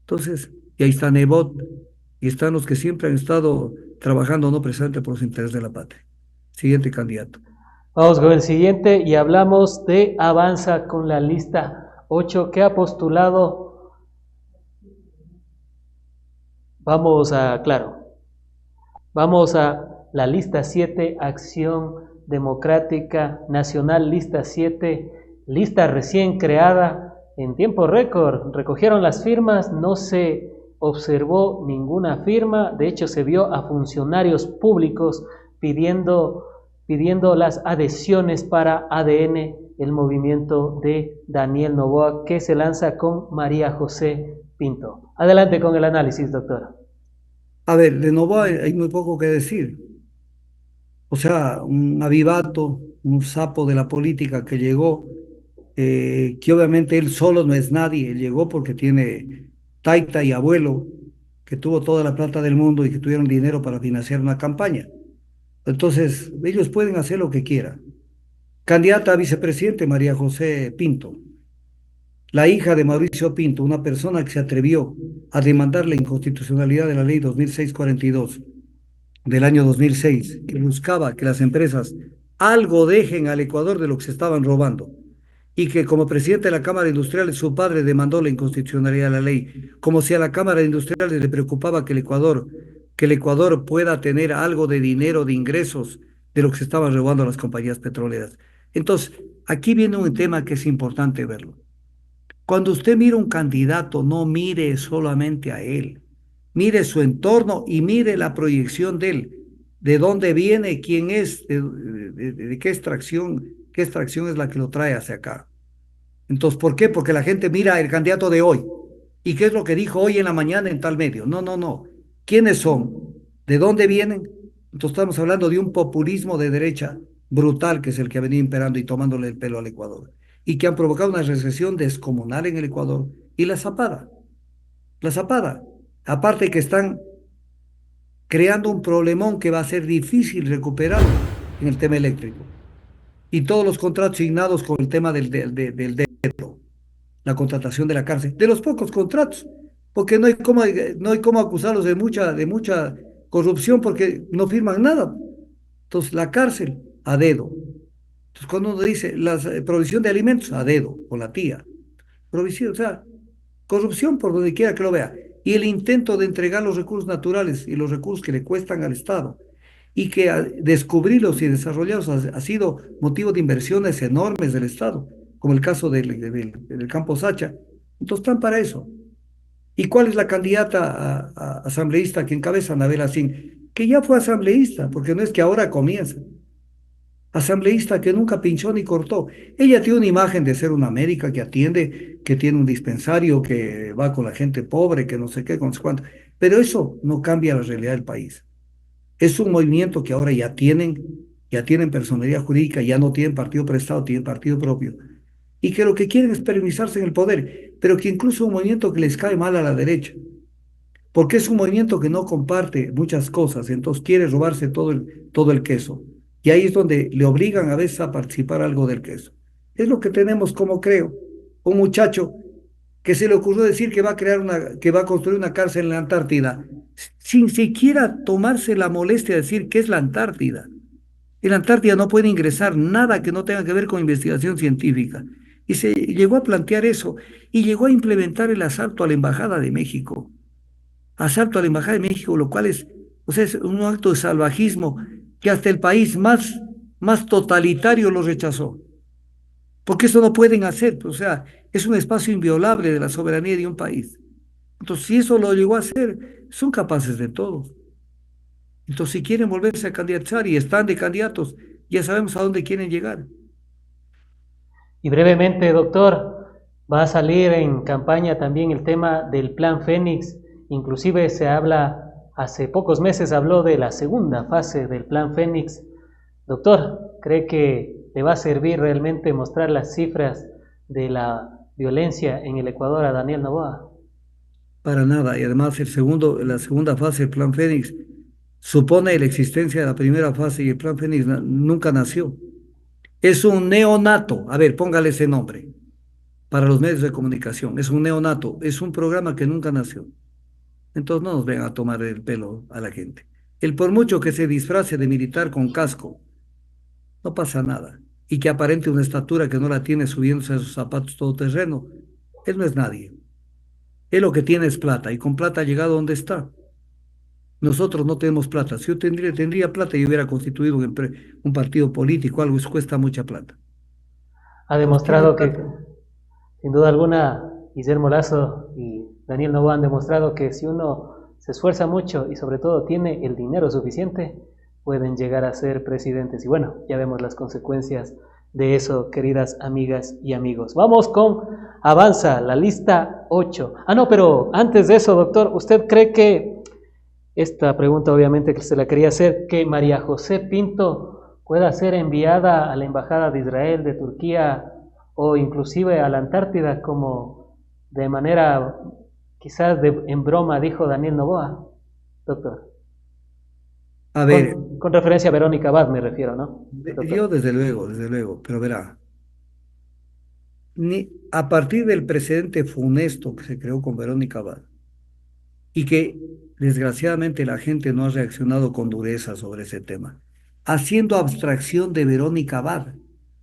Entonces, y ahí está Nebot, y están los que siempre han estado trabajando no precisamente por los intereses de la patria. Siguiente candidato. Vamos con el siguiente y hablamos de Avanza con la lista 8 que ha postulado. Claro, vamos a la lista 7, Acción Democrática Nacional, lista 7, lista recién creada en tiempo récord. Recogieron las firmas, no se observó ninguna firma, de hecho se vio a funcionarios públicos pidiendo las adhesiones para ADN, el movimiento de Daniel Noboa, que se lanza con María José Pinto. Adelante con el análisis, doctora. A ver, de Novoa hay muy poco que decir. O sea, un avivato, un sapo de la política que llegó, que obviamente él solo no es nadie, él llegó porque tiene taita y abuelo, que tuvo toda la plata del mundo y que tuvieron dinero para financiar una campaña. Entonces, ellos pueden hacer lo que quieran. Candidata a vicepresidente, María José Pinto, la hija de Mauricio Pinto, una persona que se atrevió a demandar la inconstitucionalidad de la ley 2642 del año 2006, que buscaba que las empresas algo dejen al Ecuador de lo que se estaban robando, y que como presidente de la Cámara de Industriales su padre demandó la inconstitucionalidad de la ley, como si a la Cámara de Industriales le preocupaba que el Ecuador pueda tener algo de dinero, de ingresos de lo que se estaban robando las compañías petroleras. Entonces, aquí viene un tema que es importante verlo. Cuando usted mira un candidato, no mire solamente a él, mire su entorno y mire la proyección de él, de dónde viene, quién es, de qué extracción es la que lo trae hacia acá. Entonces, ¿por qué? Porque la gente mira el candidato de hoy. ¿Y qué es lo que dijo hoy en la mañana en tal medio? No, no, no. ¿Quiénes son? ¿De dónde vienen? Entonces estamos hablando de un populismo de derecha brutal que es el que ha venido imperando y tomándole el pelo al Ecuador y que han provocado una recesión descomunal en el Ecuador y la zapada, aparte que están creando un problemón que va a ser difícil recuperar en el tema eléctrico y todos los contratos signados con el tema del débito, la contratación de la cárcel, de los pocos contratos, porque no hay cómo acusarlos de mucha corrupción porque no firman nada. Entonces, la cárcel a dedo. Entonces, cuando uno dice la provisión de alimentos a dedo, con la tía, provisión, o sea, corrupción por donde quiera que lo vea. Y el intento de entregar los recursos naturales y los recursos que le cuestan al Estado y que descubrirlos y desarrollarlos ha sido motivo de inversiones enormes del Estado, como el caso del campo Sacha. Entonces están para eso. ¿Y cuál es la candidata a asambleísta que encabeza Anabel Asín? Que ya fue asambleísta, porque no es que ahora comienza. Asambleísta que nunca pinchó ni cortó. Ella tiene una imagen de ser una América que atiende, que tiene un dispensario, que va con la gente pobre, que no sé qué, con no sé cuánto. Pero eso no cambia la realidad del país. Es un movimiento que ahora ya tienen personalidad jurídica, ya no tienen partido prestado, tienen partido propio. Y que lo que quieren es permisarse en el poder, pero que incluso es un movimiento que les cae mal a la derecha, porque es un movimiento que no comparte muchas cosas, entonces quiere robarse todo el queso. Y ahí es donde le obligan a veces a participar algo del queso. Es lo que tenemos como creo, un muchacho que se le ocurrió decir que va a que va a construir una cárcel en la Antártida, sin siquiera tomarse la molestia de decir qué es la Antártida. En la Antártida no puede ingresar nada que no tenga que ver con investigación científica. Y se llegó a plantear eso y llegó a implementar el asalto a la Embajada de México. Asalto a la Embajada de México, lo cual es, o sea, es un acto de salvajismo que hasta el país más totalitario lo rechazó. Porque eso no pueden hacer, o sea, es un espacio inviolable de la soberanía de un país. Entonces, si eso lo llegó a hacer, son capaces de todo. Entonces, si quieren volverse a candidatar y están de candidatos, ya sabemos a dónde quieren llegar. Y brevemente, doctor, va a salir en campaña también el tema del Plan Fénix. Inclusive se habla, hace pocos meses habló de la segunda fase del Plan Fénix. Doctor, ¿cree que le va a servir realmente mostrar las cifras de la violencia en el Ecuador a Daniel Noboa? Para nada. Y además, la segunda fase del Plan Fénix supone la existencia de la primera fase y el Plan Fénix nunca nació. Es un neonato. A ver, póngale ese nombre para los medios de comunicación. Es un neonato. Es un programa que nunca nació. Entonces no nos vengan a tomar el pelo a la gente. El por mucho que se disfrace de militar con casco, no pasa nada. Y que aparente una estatura que no la tiene subiéndose a sus zapatos todoterreno, él no es nadie. Él lo que tiene es plata y con plata ha llegado donde está. Nosotros no tenemos plata. Si yo tendría plata y hubiera constituido un partido político, algo, eso cuesta mucha plata. Ha Entonces tiene demostrado que, plata. sin duda alguna, Guillermo Lazo y Daniel Noboa han demostrado que si uno se esfuerza mucho y sobre todo tiene el dinero suficiente, pueden llegar a ser presidentes. Y bueno, ya vemos las consecuencias de eso, queridas amigas y amigos. Vamos con Avanza, la lista 8. No, pero antes de eso, doctor, ¿usted cree que, esta pregunta obviamente que se la quería hacer, que María José Pinto pueda ser enviada a la Embajada de Israel, de Turquía o inclusive a la Antártida como de manera quizás en broma dijo Daniel Noboa, doctor? A ver, Con referencia a Verónica Abad me refiero, ¿no, doctor? yo desde luego, pero verá, a partir del precedente funesto que se creó con Verónica Abad y que desgraciadamente la gente no ha reaccionado con dureza sobre ese tema, haciendo abstracción de Verónica Abad,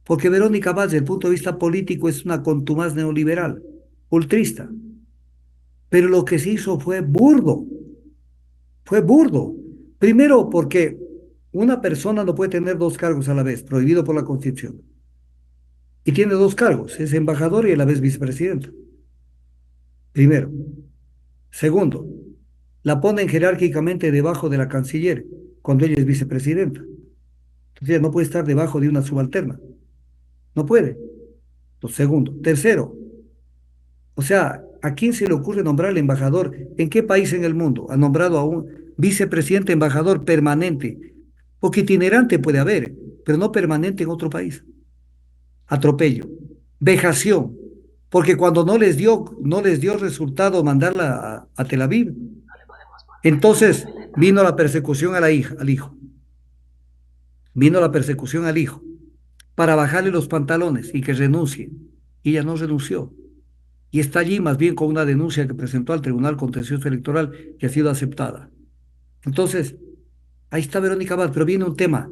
porque Verónica Abad desde el punto de vista político es una contumaz neoliberal, ultrista, pero lo que se hizo fue burdo. Primero porque una persona no puede tener dos cargos a la vez, prohibido por la Constitución. Y tiene dos cargos, es embajador y a la vez vicepresidenta. Primero. Segundo, la ponen jerárquicamente debajo de la canciller cuando ella es vicepresidenta. Entonces ella no puede estar debajo de una subalterna. No puede. Entonces, segundo. Tercero, o sea, ¿a quién se le ocurre nombrar al embajador? ¿En qué país en el mundo ha nombrado a un vicepresidente embajador permanente porque itinerante puede haber, pero no permanente en otro país. Atropello, vejación, porque cuando no les dio resultado mandarla a Tel Aviv, entonces vino la persecución a la hija, al hijo, vino la persecución al hijo para bajarle los pantalones y que renuncie. Y ella no renunció. Y está allí más bien con una denuncia que presentó al Tribunal Contencioso Electoral que ha sido aceptada. Entonces, ahí está Verónica Abad, pero viene un tema.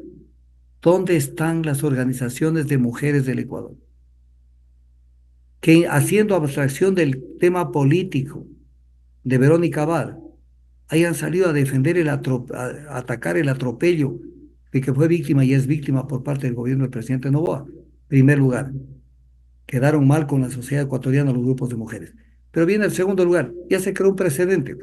¿Dónde están las organizaciones de mujeres del Ecuador? Que haciendo abstracción del tema político de Verónica Abad, hayan salido a defender a atacar el atropello de que fue víctima y es víctima por parte del gobierno del presidente Noboa. En primer lugar, quedaron mal con la sociedad ecuatoriana los grupos de mujeres. Pero viene el segundo lugar, ya se creó un precedente.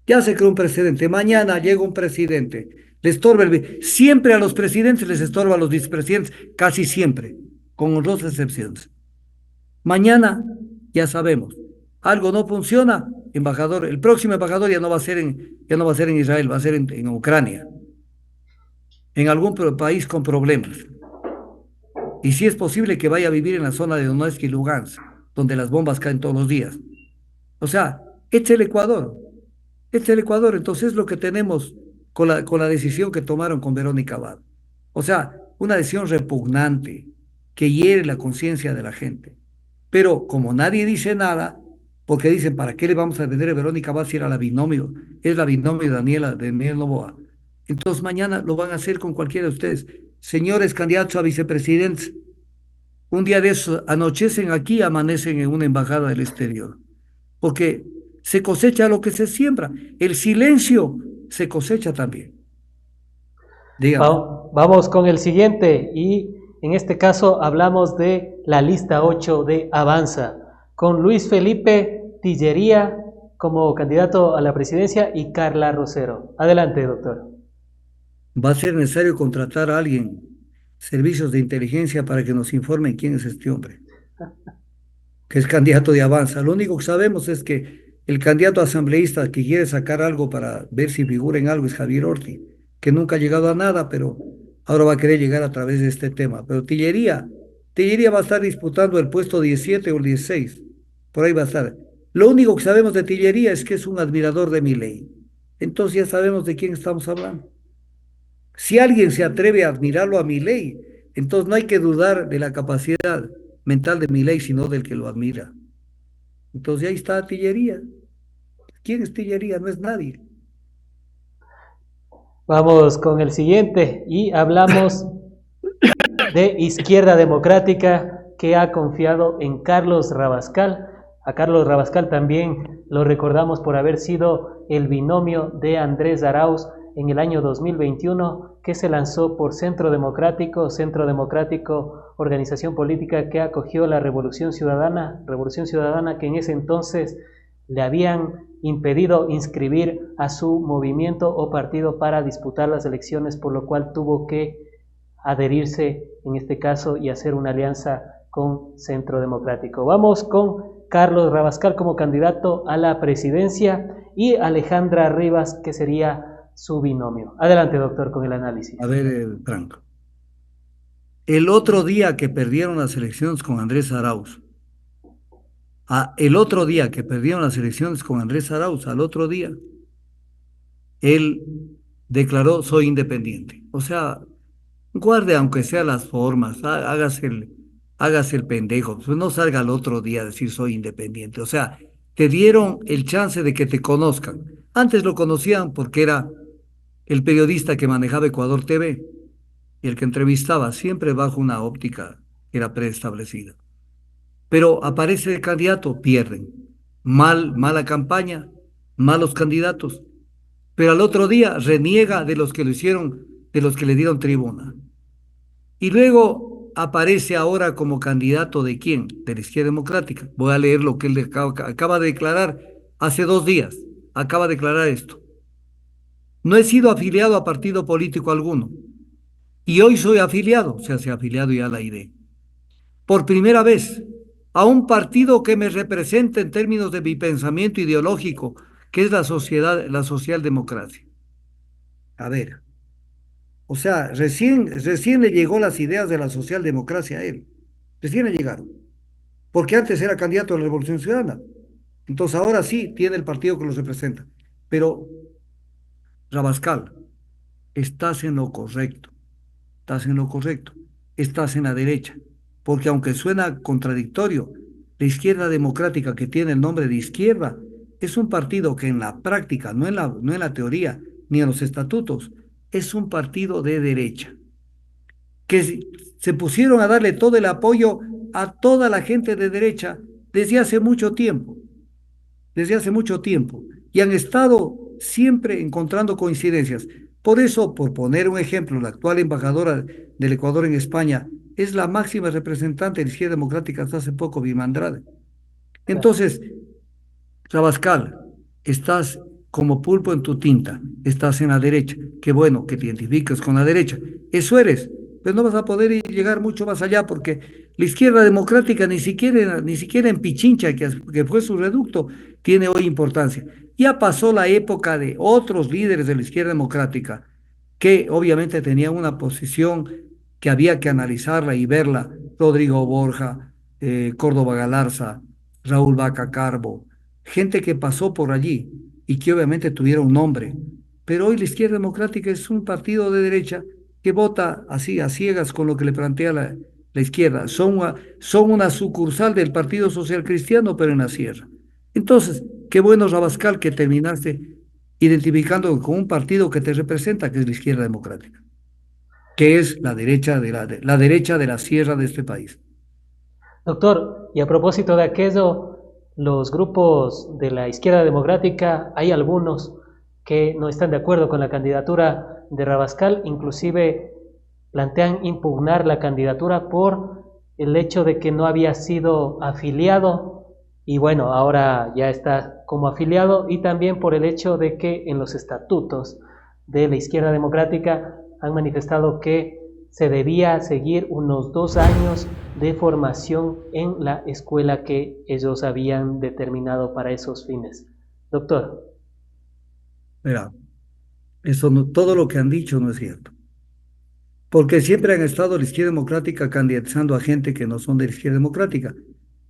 Ya se creó un precedente. Mañana llega un presidente, le estorba siempre a los presidentes les estorba a los vicepresidentes, casi siempre, con dos excepciones. Mañana ya sabemos, algo no funciona, embajador, el próximo embajador ya no va a ser en Israel, va a ser en Ucrania, en algún país con problemas. Y si es posible que vaya a vivir en la zona de Donetsk y Lugansk, donde las bombas caen todos los días. O sea, este es el Ecuador. Este es el Ecuador. Entonces es lo que tenemos con la decisión que tomaron con Verónica Abad. O sea, una decisión repugnante que hiere la conciencia de la gente. Pero como nadie dice nada, porque dicen, ¿para qué le vamos a vender a Verónica Abad si era la binomio? Es la binomio de Daniel Noboa. Entonces mañana lo van a hacer con cualquiera de ustedes. Señores candidatos a vicepresidentes, un día de esos anochecen aquí, amanecen en una embajada del exterior, porque se cosecha lo que se siembra. El silencio se cosecha también. Dígame. Vamos con el siguiente y en este caso hablamos de la lista 8 de Avanza, con Luis Felipe Tillería como candidato a la presidencia y Carla Rosero. Adelante, doctor. Va a ser necesario contratar a alguien, servicios de inteligencia, para que nos informen quién es este hombre, que es candidato de Avanza. Lo único que sabemos es que el candidato asambleísta que quiere sacar algo para ver si figura en algo es Javier Orti, que nunca ha llegado a nada, pero ahora va a querer llegar a través de este tema. Pero Tillería va a estar disputando el puesto 17 o el 16, por ahí va a estar. Lo único que sabemos de Tillería es que es un admirador de Milei. Entonces ya sabemos de quién estamos hablando. Si alguien se atreve a admirarlo a Milei, entonces no hay que dudar de la capacidad mental de Milei, sino del que lo admira. Entonces ahí está Tillería. ¿Quién es Tillería? No es nadie. Vamos con el siguiente y hablamos de Izquierda Democrática, que ha confiado en Carlos Rabascal. A Carlos Rabascal también lo recordamos por haber sido el binomio de Andrés Arauz en el año 2021, que se lanzó por Centro Democrático, organización política que acogió la Revolución Ciudadana que en ese entonces le habían impedido inscribir a su movimiento o partido para disputar las elecciones, por lo cual tuvo que adherirse en este caso y hacer una alianza con Centro Democrático. Vamos con Carlos Rabascal como candidato a la presidencia y Alejandra Rivas, que sería su binomio. Adelante, doctor, con el análisis. A ver, Franco. El otro día que perdieron las elecciones con Andrés Arauz, el otro día que perdieron las elecciones con Andrés Arauz, al otro día, él declaró: soy independiente. O sea, guarde aunque sea las formas, hágase el pendejo, pues no salga al otro día a decir soy independiente. O sea, te dieron el chance de que te conozcan. Antes lo conocían porque era el periodista que manejaba Ecuador TV y el que entrevistaba siempre bajo una óptica que era preestablecida. Pero aparece el candidato, pierden. Mala campaña, malos candidatos. Pero al otro día reniega de los que lo hicieron, de los que le dieron tribuna. Y luego aparece ahora como candidato ¿de quién? De la Izquierda Democrática. Voy a leer lo que él acaba de declarar hace 2 días. Acaba de declarar esto: no he sido afiliado a partido político alguno. Y hoy soy afiliado, o sea, se ha afiliado ya a la ID, por primera vez, a un partido que me representa en términos de mi pensamiento ideológico, que es la socialdemocracia. A ver, O sea, recién le llegó las ideas de la socialdemocracia a él. Recién le llegaron. Porque antes era candidato a la Revolución Ciudadana. Entonces ahora sí tiene el partido que los representa. Pero, Rabascal, estás en lo correcto. Estás en lo correcto. Estás en la derecha. Porque aunque suena contradictorio, la izquierda democrática que tiene el nombre de izquierda es un partido que en la práctica, no en la teoría, ni en los estatutos, es un partido de derecha. Que se pusieron a darle todo el apoyo a toda la gente de derecha desde hace mucho tiempo, desde hace mucho tiempo, y han estado siempre encontrando coincidencias. Por eso, por poner un ejemplo, la actual embajadora del Ecuador en España es la máxima representante de la izquierda democrática hasta hace poco, Vilma Andrade. Claro. Entonces, Rabascal, estás como pulpo en tu tinta, estás en la derecha. Qué bueno que te identifiques con la derecha. Eso eres, pero no vas a poder llegar mucho más allá porque la izquierda democrática ni siquiera en Pichincha, que fue su reducto, tiene hoy importancia. Ya pasó la época de otros líderes de la izquierda democrática que obviamente tenían una posición que había que analizarla y verla. Rodrigo Borja, Córdoba Galarza, Raúl Vaca Carbo, gente que pasó por allí y que obviamente tuvieron nombre. Pero hoy la izquierda democrática es un partido de derecha que vota así, a ciegas con lo que le plantea la izquierda. Son una sucursal del Partido Social Cristiano, pero en la sierra. Entonces, qué bueno, Rabascal, que terminaste identificando con un partido que te representa, que es la izquierda democrática, que es la derecha la derecha de la sierra de este país. Doctor, y a propósito de aquello, los grupos de la izquierda democrática, hay algunos que no están de acuerdo con la candidatura de Rabascal, inclusive plantean impugnar la candidatura por el hecho de que no había sido afiliado y bueno, ahora ya está como afiliado y también por el hecho de que en los estatutos de la izquierda democrática han manifestado que se debía seguir unos 2 años de formación en la escuela que ellos habían determinado para esos fines. Doctor, Mira, todo lo que han dicho no es cierto. Porque siempre han estado la izquierda democrática candidatizando a gente que no son de la izquierda democrática.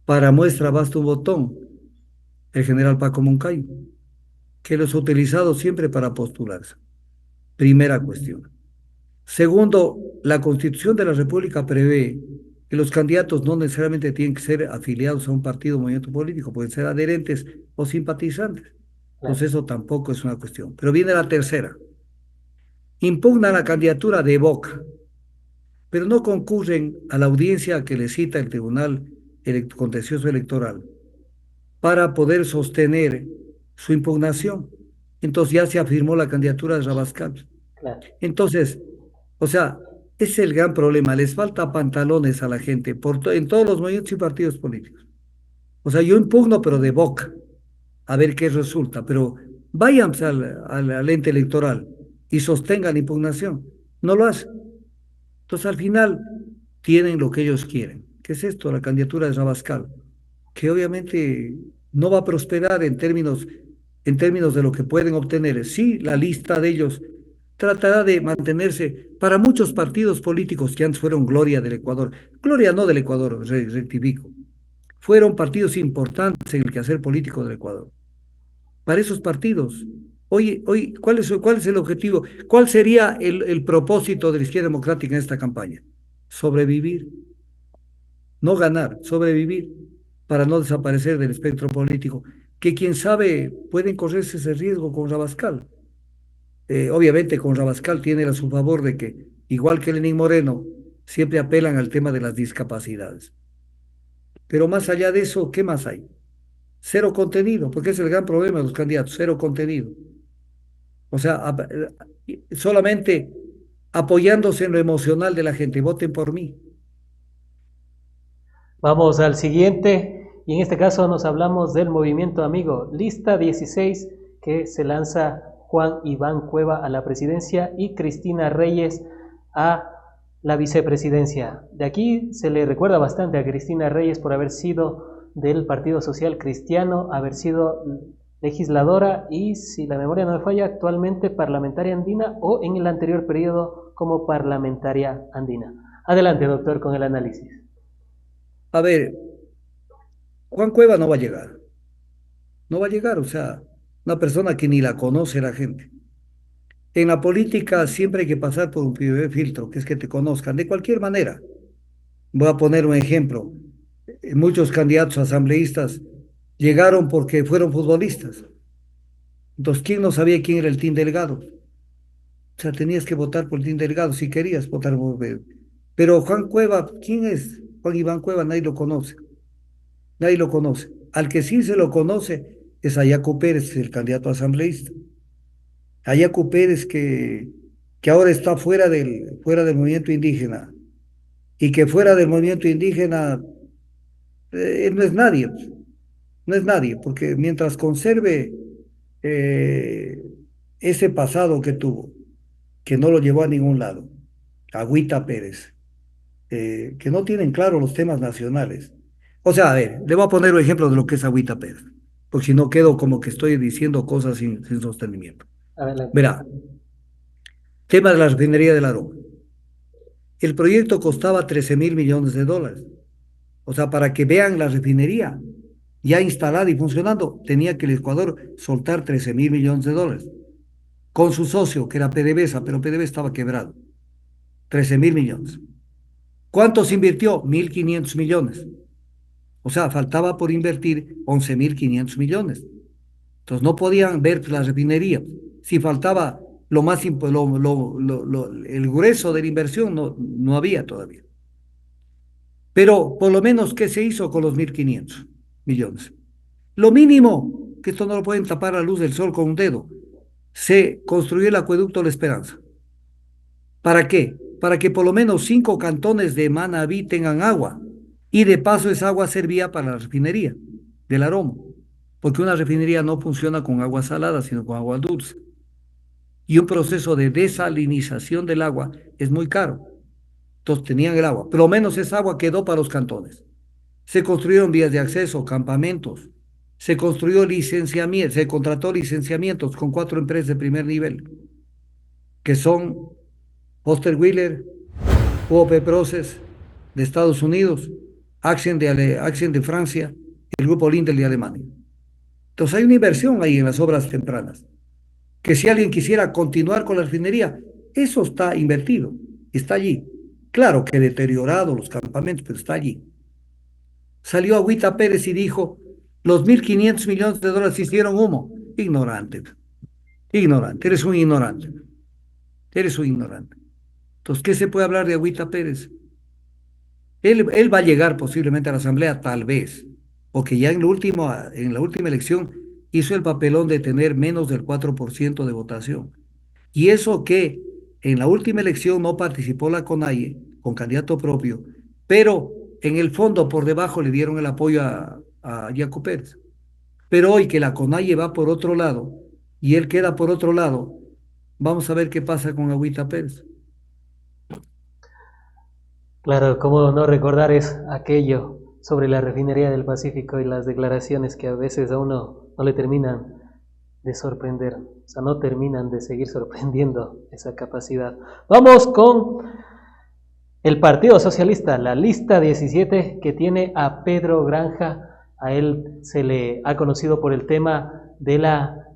Para muestra basta un botón, el general Paco Moncayo, que los ha utilizado siempre para postularse. Primera cuestión. Segundo, la Constitución de la República prevé que los candidatos no necesariamente tienen que ser afiliados a un partido o movimiento político, pueden ser adherentes o simpatizantes. claro, Entonces eso tampoco es una cuestión. Pero viene la tercera. Impugna la candidatura de Boca, pero no concurren a la audiencia que le cita el Tribunal Contencioso Electoral para poder sostener su impugnación. Entonces ya se afirmó la candidatura de Rabascal. claro. Entonces, o sea, ese es el gran problema. Les falta pantalones a la gente en todos los movimientos y partidos políticos. O sea, yo impugno, pero de boca, a ver qué resulta. Pero váyanse al ente electoral y sostengan la impugnación. No lo hacen. Entonces, al final, tienen lo que ellos quieren. ¿Qué es esto? La candidatura de Rabascal, que obviamente no va a prosperar en términos de lo que pueden obtener. Sí, la lista de ellos tratará de mantenerse para muchos partidos políticos que antes fueron gloria del Ecuador. Gloria no del Ecuador, rectifico. Fueron partidos importantes en el quehacer político del Ecuador. Para esos partidos, oye, ¿cuál es el objetivo? ¿Cuál sería el propósito de la izquierda democrática en esta campaña? Sobrevivir, no ganar, sobrevivir para no desaparecer del espectro político, que quién sabe pueden correrse ese riesgo con Rabascal. Obviamente con Rabascal tiene a su favor de que, igual que Lenín Moreno, siempre apelan al tema de las discapacidades. Pero más allá de eso, ¿qué más hay? Cero contenido, porque es el gran problema de los candidatos, cero contenido. O sea, solamente apoyándose en lo emocional de la gente, voten por mí. Vamos al siguiente y en este caso nos hablamos del movimiento amigo Lista 16 que se lanza Juan Iván Cueva a la presidencia y Cristina Reyes a la vicepresidencia. De aquí se le recuerda bastante a Cristina Reyes por haber sido del Partido Social Cristiano, haber sido legisladora y, si la memoria no me falla, actualmente parlamentaria andina o en el anterior periodo como parlamentaria andina. Adelante, doctor, con el análisis. A ver, Juan Cueva no va a llegar, no va a llegar, o sea, una persona que ni la conoce la gente. En la política siempre hay que pasar por un primer filtro, que es que te conozcan de cualquier manera. Voy a poner un ejemplo. Muchos candidatos asambleístas llegaron porque fueron futbolistas. Entonces, ¿quién no sabía quién era el Team Delgado? O sea, tenías que votar por el Team Delgado si querías votar por... Pero Juan Cueva, ¿quién es? Juan Iván Cueva, nadie lo conoce. Nadie lo conoce. Al que sí se lo conoce es a Yaco Pérez, el candidato asambleísta. A Yaco Pérez que ahora está fuera del movimiento indígena y que fuera del movimiento indígena él no es nadie, pues. No es nadie, porque mientras conserve eh, ese pasado que tuvo, que no lo llevó a ningún lado, Agüita Pérez, que no tienen claro los temas nacionales. O sea, a ver, le voy a poner un ejemplo de lo que es Agüita Pérez, porque si no quedo como que estoy diciendo cosas sin sostenimiento. Adelante. Verá, tema de la refinería del Aroma. El proyecto costaba 13.000 millones de dólares. O sea, para que vean la refinería ya instalada y funcionando, tenía que el Ecuador soltar 13.000 millones de dólares con su socio, que era PDVSA, pero PDVSA estaba quebrado. 13.000 millones. ¿Cuánto se invirtió? 1.500 millones. O sea, faltaba por invertir 11.500 millones. Entonces no podían ver la refinería. Si faltaba lo más, el grueso de la inversión, no había todavía. Pero por lo menos, ¿qué se hizo con los 1.500 millones? Lo mínimo, que esto no lo pueden tapar a la luz del sol con un dedo, se construyó el acueducto La Esperanza. ¿Para qué? Para que por lo menos 5 cantones de Manabí tengan agua. Y de paso esa agua servía para la refinería del Aroma. Porque una refinería no funciona con agua salada, sino con agua dulce. Y un proceso de desalinización del agua es muy caro. Entonces tenían el agua. Por lo menos esa agua quedó para los cantones. Se construyeron vías de acceso, campamentos. Se construyó licenciamiento, se contrató licenciamientos con 4 empresas de primer nivel, que son Foster Wheeler, UOP Process de Estados Unidos, Action de Francia, el grupo Lindel de Alemania. Entonces hay una inversión ahí en las obras tempranas, que si alguien quisiera continuar con la refinería, eso está invertido, está allí. Claro que deteriorado los campamentos, pero está allí. Salió Agüita Pérez y dijo, los 1.500 millones de dólares hicieron humo. Ignorante, ignorante, eres un ignorante, eres un ignorante. Entonces, ¿qué se puede hablar de Agüita Pérez? Él va a llegar posiblemente a la Asamblea, tal vez, porque ya en la última elección hizo el papelón de tener menos del 4% de votación. Y eso que en la última elección no participó la CONAIE con candidato propio, pero en el fondo por debajo le dieron el apoyo a Yaco Pérez. Pero hoy que la CONAIE va por otro lado y él queda por otro lado, vamos a ver qué pasa con Agüita Pérez. Claro, cómo no recordar es aquello sobre la refinería del Pacífico y las declaraciones que a veces a uno no le terminan de sorprender, o sea, no terminan de seguir sorprendiendo esa capacidad. Vamos con el Partido Socialista, la lista 17 que tiene a Pedro Granja. A él se le ha conocido por el tema del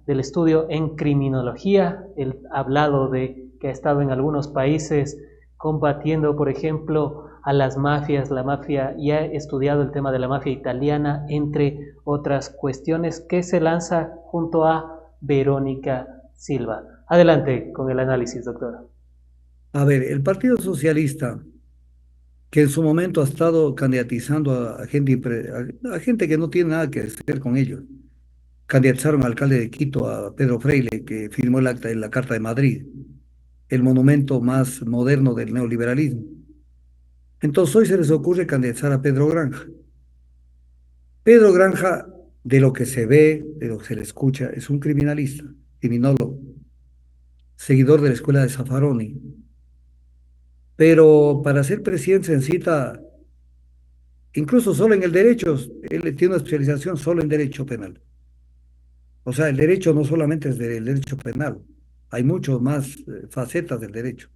estudio en criminología. Él ha hablado de que ha estado en algunos países combatiendo, por ejemplo, a las mafias, la mafia, y ha estudiado el tema de la mafia italiana, entre otras cuestiones, que se lanza junto a Verónica Silva. Adelante con el análisis, doctora. A ver, el Partido Socialista, que en su momento ha estado candidatizando a gente que no tiene nada que hacer con ellos. Candidatizaron al alcalde de Quito, a Pedro Freile, que firmó el acta en la Carta de Madrid, el monumento más moderno del neoliberalismo. Entonces hoy se les ocurre candidatizar a Pedro Granja. Pedro Granja, de lo que se ve, de lo que se le escucha, es un criminalista, criminólogo, seguidor de la escuela de Zaffaroni. Pero para ser presidente se necesita, incluso solo en el derecho, él tiene una especialización solo en derecho penal. O sea, el derecho no solamente es del derecho penal, hay muchas más facetas del derecho.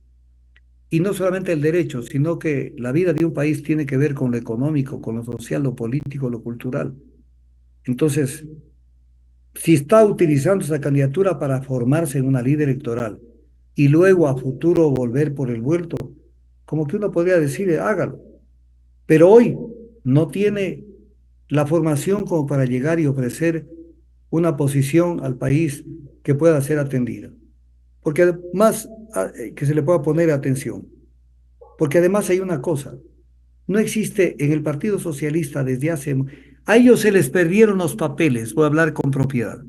Y no solamente el derecho, sino que la vida de un país tiene que ver con lo económico, con lo social, lo político, lo cultural. Entonces, si está utilizando esa candidatura para formarse en una línea electoral y luego a futuro volver por el vuelto, como que uno podría decir, hágalo. Pero hoy no tiene la formación como para llegar y ofrecer una posición al país que pueda ser atendida. Porque además que se le pueda poner atención. Porque además hay una cosa, no existe en el Partido Socialista desde hace... A ellos se les perdieron los papeles, voy a hablar con propiedad,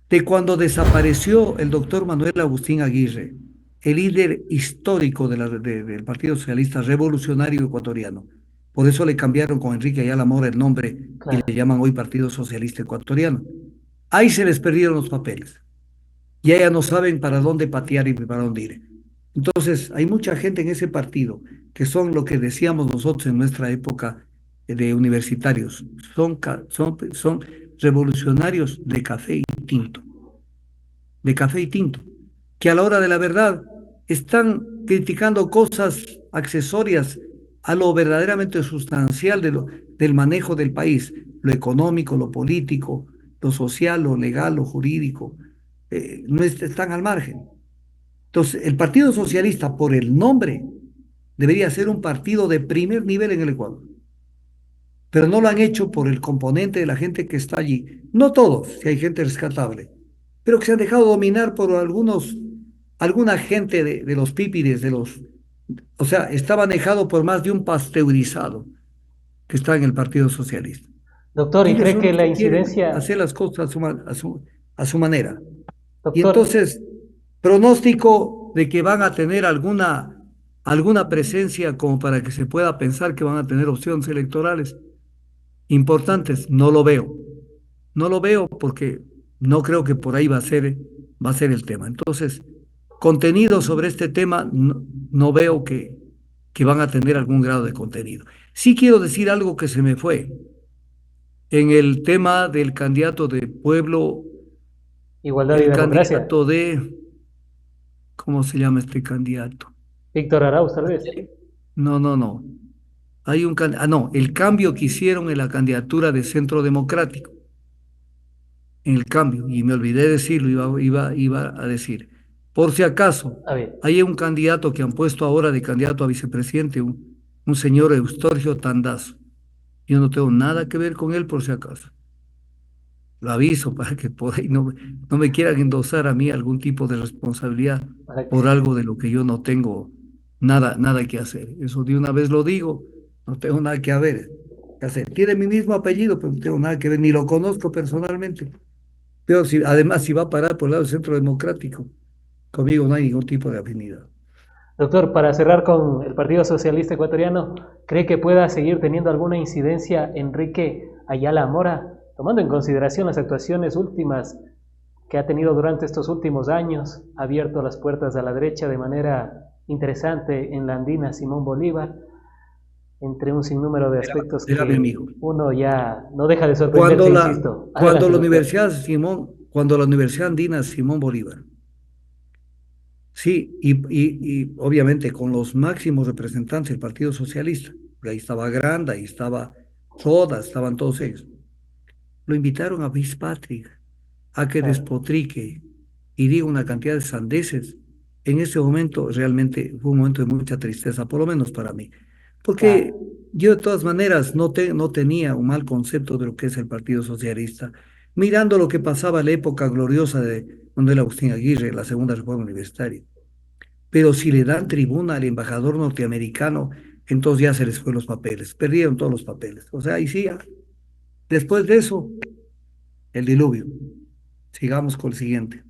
de cuando desapareció el doctor Manuel Agustín Aguirre, el líder histórico del Partido Socialista Revolucionario Ecuatoriano. Por eso le cambiaron con Enrique Ayala Mora el nombre y Claro. le llaman hoy Partido Socialista Ecuatoriano. Ahí se les perdieron los papeles. Ya ya no saben para dónde patear y para dónde ir. Entonces, hay mucha gente en ese partido que son lo que decíamos nosotros en nuestra época de universitarios. Son revolucionarios de café y tinto, de café y tinto, que a la hora de la verdad están criticando cosas accesorias a lo verdaderamente sustancial del manejo del país, lo económico, lo político, lo social, lo legal, lo jurídico, no están al margen. Entonces, el Partido Socialista, por el nombre, debería ser un partido de primer nivel en el Ecuador, pero no lo han hecho por el componente de la gente que está allí. No todos, si hay gente rescatable, pero que se han dejado dominar por alguna gente de los pípides, o sea, está manejado por más de un pasteurizado que está en el Partido Socialista. Doctor, ¿y Ellos cree son que los la que quieren incidencia, hacer las cosas a su manera. Y doctor, entonces, pronóstico de que van a tener alguna presencia como para que se pueda pensar que van a tener opciones electorales importantes, no lo veo. No lo veo porque no creo que por ahí va a ser el tema. Entonces, contenido sobre este tema, no, no veo que van a tener algún grado de contenido. Sí quiero decir algo que se me fue en el tema del candidato de pueblo, igualdad y el democracia? candidato ¿cómo se llama este candidato? Víctor Arauz, tal vez. No, no, no. No, el cambio que hicieron en la candidatura de Centro Democrático, en el cambio, y me olvidé decirlo, iba a decir, por si acaso, A ver, hay un candidato que han puesto ahora de candidato a vicepresidente, un señor Eustorgio Tandazo. Yo no tengo nada que ver con él por si acaso. Lo aviso para que por ahí no me quieran endosar a mí algún tipo de responsabilidad para por que, algo de lo que yo no tengo nada que hacer. Eso de una vez lo digo, no tengo nada que hacer. Tiene mi mismo apellido, pero no tengo nada que ver, ni lo conozco personalmente. Pero además, si va a parar por el lado del Centro Democrático, conmigo no hay ningún tipo de afinidad. doctor, para cerrar con el Partido Socialista Ecuatoriano, ¿cree que pueda seguir teniendo alguna incidencia Enrique Ayala Mora, tomando en consideración las actuaciones últimas que ha tenido durante estos últimos años, ha abierto las puertas a la derecha de manera interesante en la andina Simón Bolívar, entre un sinnúmero de aspectos Era mi que amigo. uno ya no deja de Cuando sorprenderse, la, insisto. cuando Adelante, la doctor. Cuando la Universidad Andina Simón Bolívar. Sí, y obviamente con los máximos representantes del Partido Socialista, porque ahí estaba Granda, ahí estaba Rodas, estaban todos ellos. Lo invitaron a Fitzpatrick a que Claro, despotrique y diga una cantidad de sandeces. En ese momento realmente fue un momento de mucha tristeza, por lo menos para mí, porque claro, yo de todas maneras no tenía un mal concepto de lo que es el Partido Socialista, mirando lo que pasaba en la época gloriosa de Manuel Agustín Aguirre, la segunda reforma universitaria. Pero si le dan tribuna al embajador norteamericano, entonces ya se les fue los papeles, perdieron todos los papeles. O sea, y sí, después de eso, el diluvio. Sigamos con el siguiente.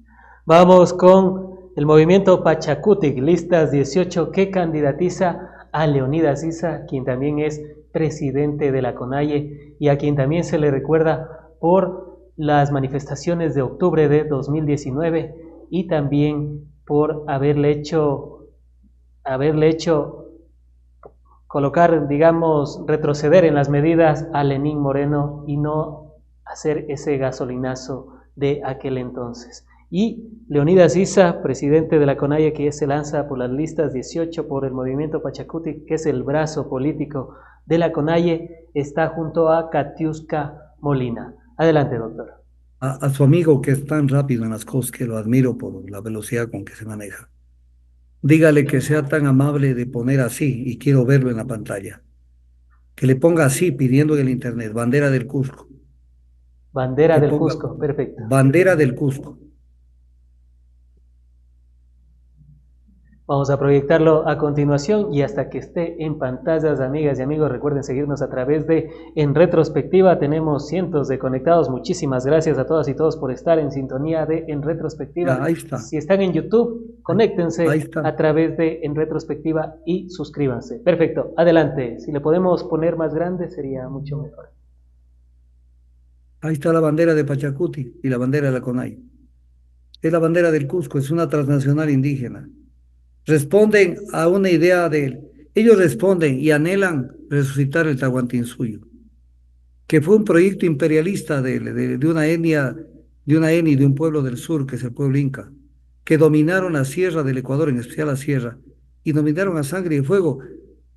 vamos con el movimiento Pachacutic, listas 18 que candidatiza a Leonidas Issa, quien también es presidente de la CONAIE y a quien también se le recuerda por las manifestaciones de octubre de 2019 y también por haberle hecho colocar, digamos, retroceder en las medidas a Lenín Moreno y no hacer ese gasolinazo de aquel entonces. Y Leonidas Issa, presidente de la CONAIE, que se lanza por las listas 18 por el movimiento Pachacuti, que es el brazo político de la CONAIE, está junto a Katiuska Molina. Adelante, doctor. A su amigo que es tan rápido en las cosas, que lo admiro por la velocidad con que se maneja. Dígale que sea tan amable de poner así, y quiero verlo en la pantalla. Que le ponga así, pidiendo en el internet, bandera del Cusco. Bandera Que del ponga Cusco, perfecto. bandera del Cusco. Vamos a proyectarlo a continuación y hasta que esté en pantallas, amigas y amigos, recuerden seguirnos a través de En Retrospectiva. Tenemos cientos de conectados. Muchísimas gracias a todas y todos por estar en sintonía de En Retrospectiva. Ahí está. Si están en YouTube, conéctense Ahí está. a través de En Retrospectiva y suscríbanse. Perfecto, adelante. Si le podemos poner más grande sería mucho mejor. Ahí está la bandera de Pachacuti y la bandera de la CONAI. Es la bandera del Cusco, es una transnacional indígena. Responden a una idea de él. Ellos responden y anhelan resucitar el Tahuantinsuyo, que fue un proyecto imperialista de una etnia, de un pueblo del sur, que es el pueblo inca, que dominaron la sierra del Ecuador, en especial la sierra, y dominaron a sangre y fuego.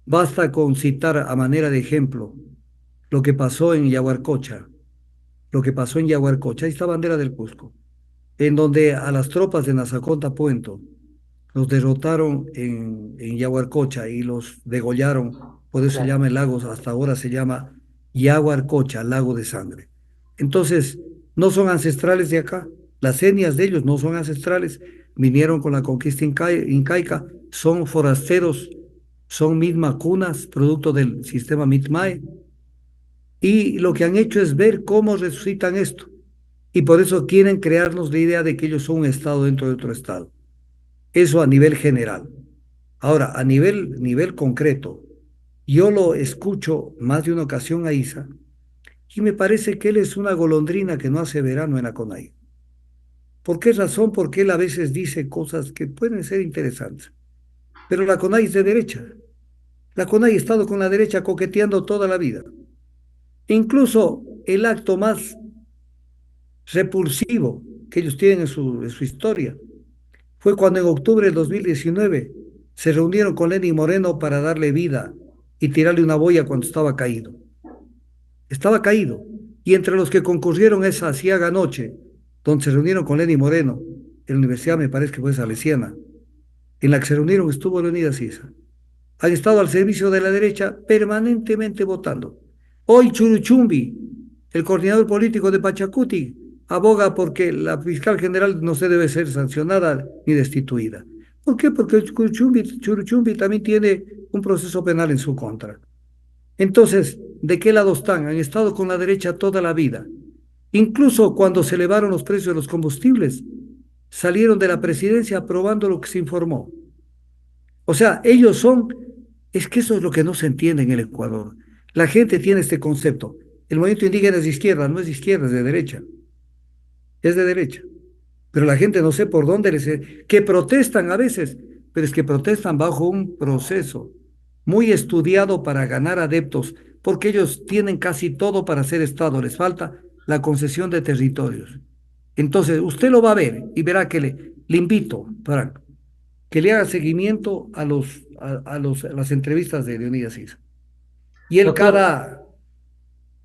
Basta con citar a manera de ejemplo lo que pasó en Yaguarcocha, ahí está bandera del Cusco, en donde a las tropas de Nazaconta Puento los derrotaron en Yaguarcocha y los degollaron, por eso se Claro. llama el lago, hasta ahora se llama Yaguarcocha, lago de sangre. Entonces, no son ancestrales de acá, las etnias de ellos no son ancestrales, vinieron con la conquista incaica, son forasteros, son mitmacunas, producto del sistema Mitmae, y lo que han hecho es ver cómo resucitan esto. Y por eso quieren crearnos la idea de que ellos son un estado dentro de otro estado. Eso a nivel general. Ahora, a nivel concreto, yo lo escucho más de una ocasión a Isa y me parece que él es una golondrina que no hace verano en la CONAI. ¿Por qué razón? Porque él a veces dice cosas que pueden ser interesantes. Pero la CONAI es de derecha. La CONAI ha estado con la derecha coqueteando toda la vida. Incluso el acto más repulsivo que ellos tienen en su historia fue cuando en octubre del 2019 se reunieron con Lenín Moreno para darle vida y tirarle una boya cuando estaba caído. Estaba caído. Y entre los que concurrieron esa aciaga noche, donde se reunieron con Lenín Moreno, en la universidad me parece que fue salesiana, en la que se reunieron estuvo Leonidas Issa. Han estado al servicio de la derecha permanentemente votando. Hoy Churuchumbi, el coordinador político de Pachacuti, aboga porque la fiscal general no se debe ser sancionada ni destituida. ¿Por qué? Porque Churuchumbi también tiene un proceso penal en su contra. Entonces, ¿de qué lado están? Han estado con la derecha toda la vida. Incluso cuando se elevaron los precios de los combustibles, salieron de la presidencia aprobando lo que se informó. O sea, es que eso es lo que no se entiende en el Ecuador. La gente tiene este concepto. El movimiento indígena es de izquierda, no es de izquierda, es de derecha. Es de derecha. Pero la gente no sé por dónde que protestan a veces, pero es que protestan bajo un proceso muy estudiado para ganar adeptos, porque ellos tienen casi todo para ser Estado, les falta la concesión de territorios. Entonces, usted lo va a ver y verá que le invito, Frank, que le haga seguimiento a las entrevistas de Leonidas Issa. Y él Doctor, cada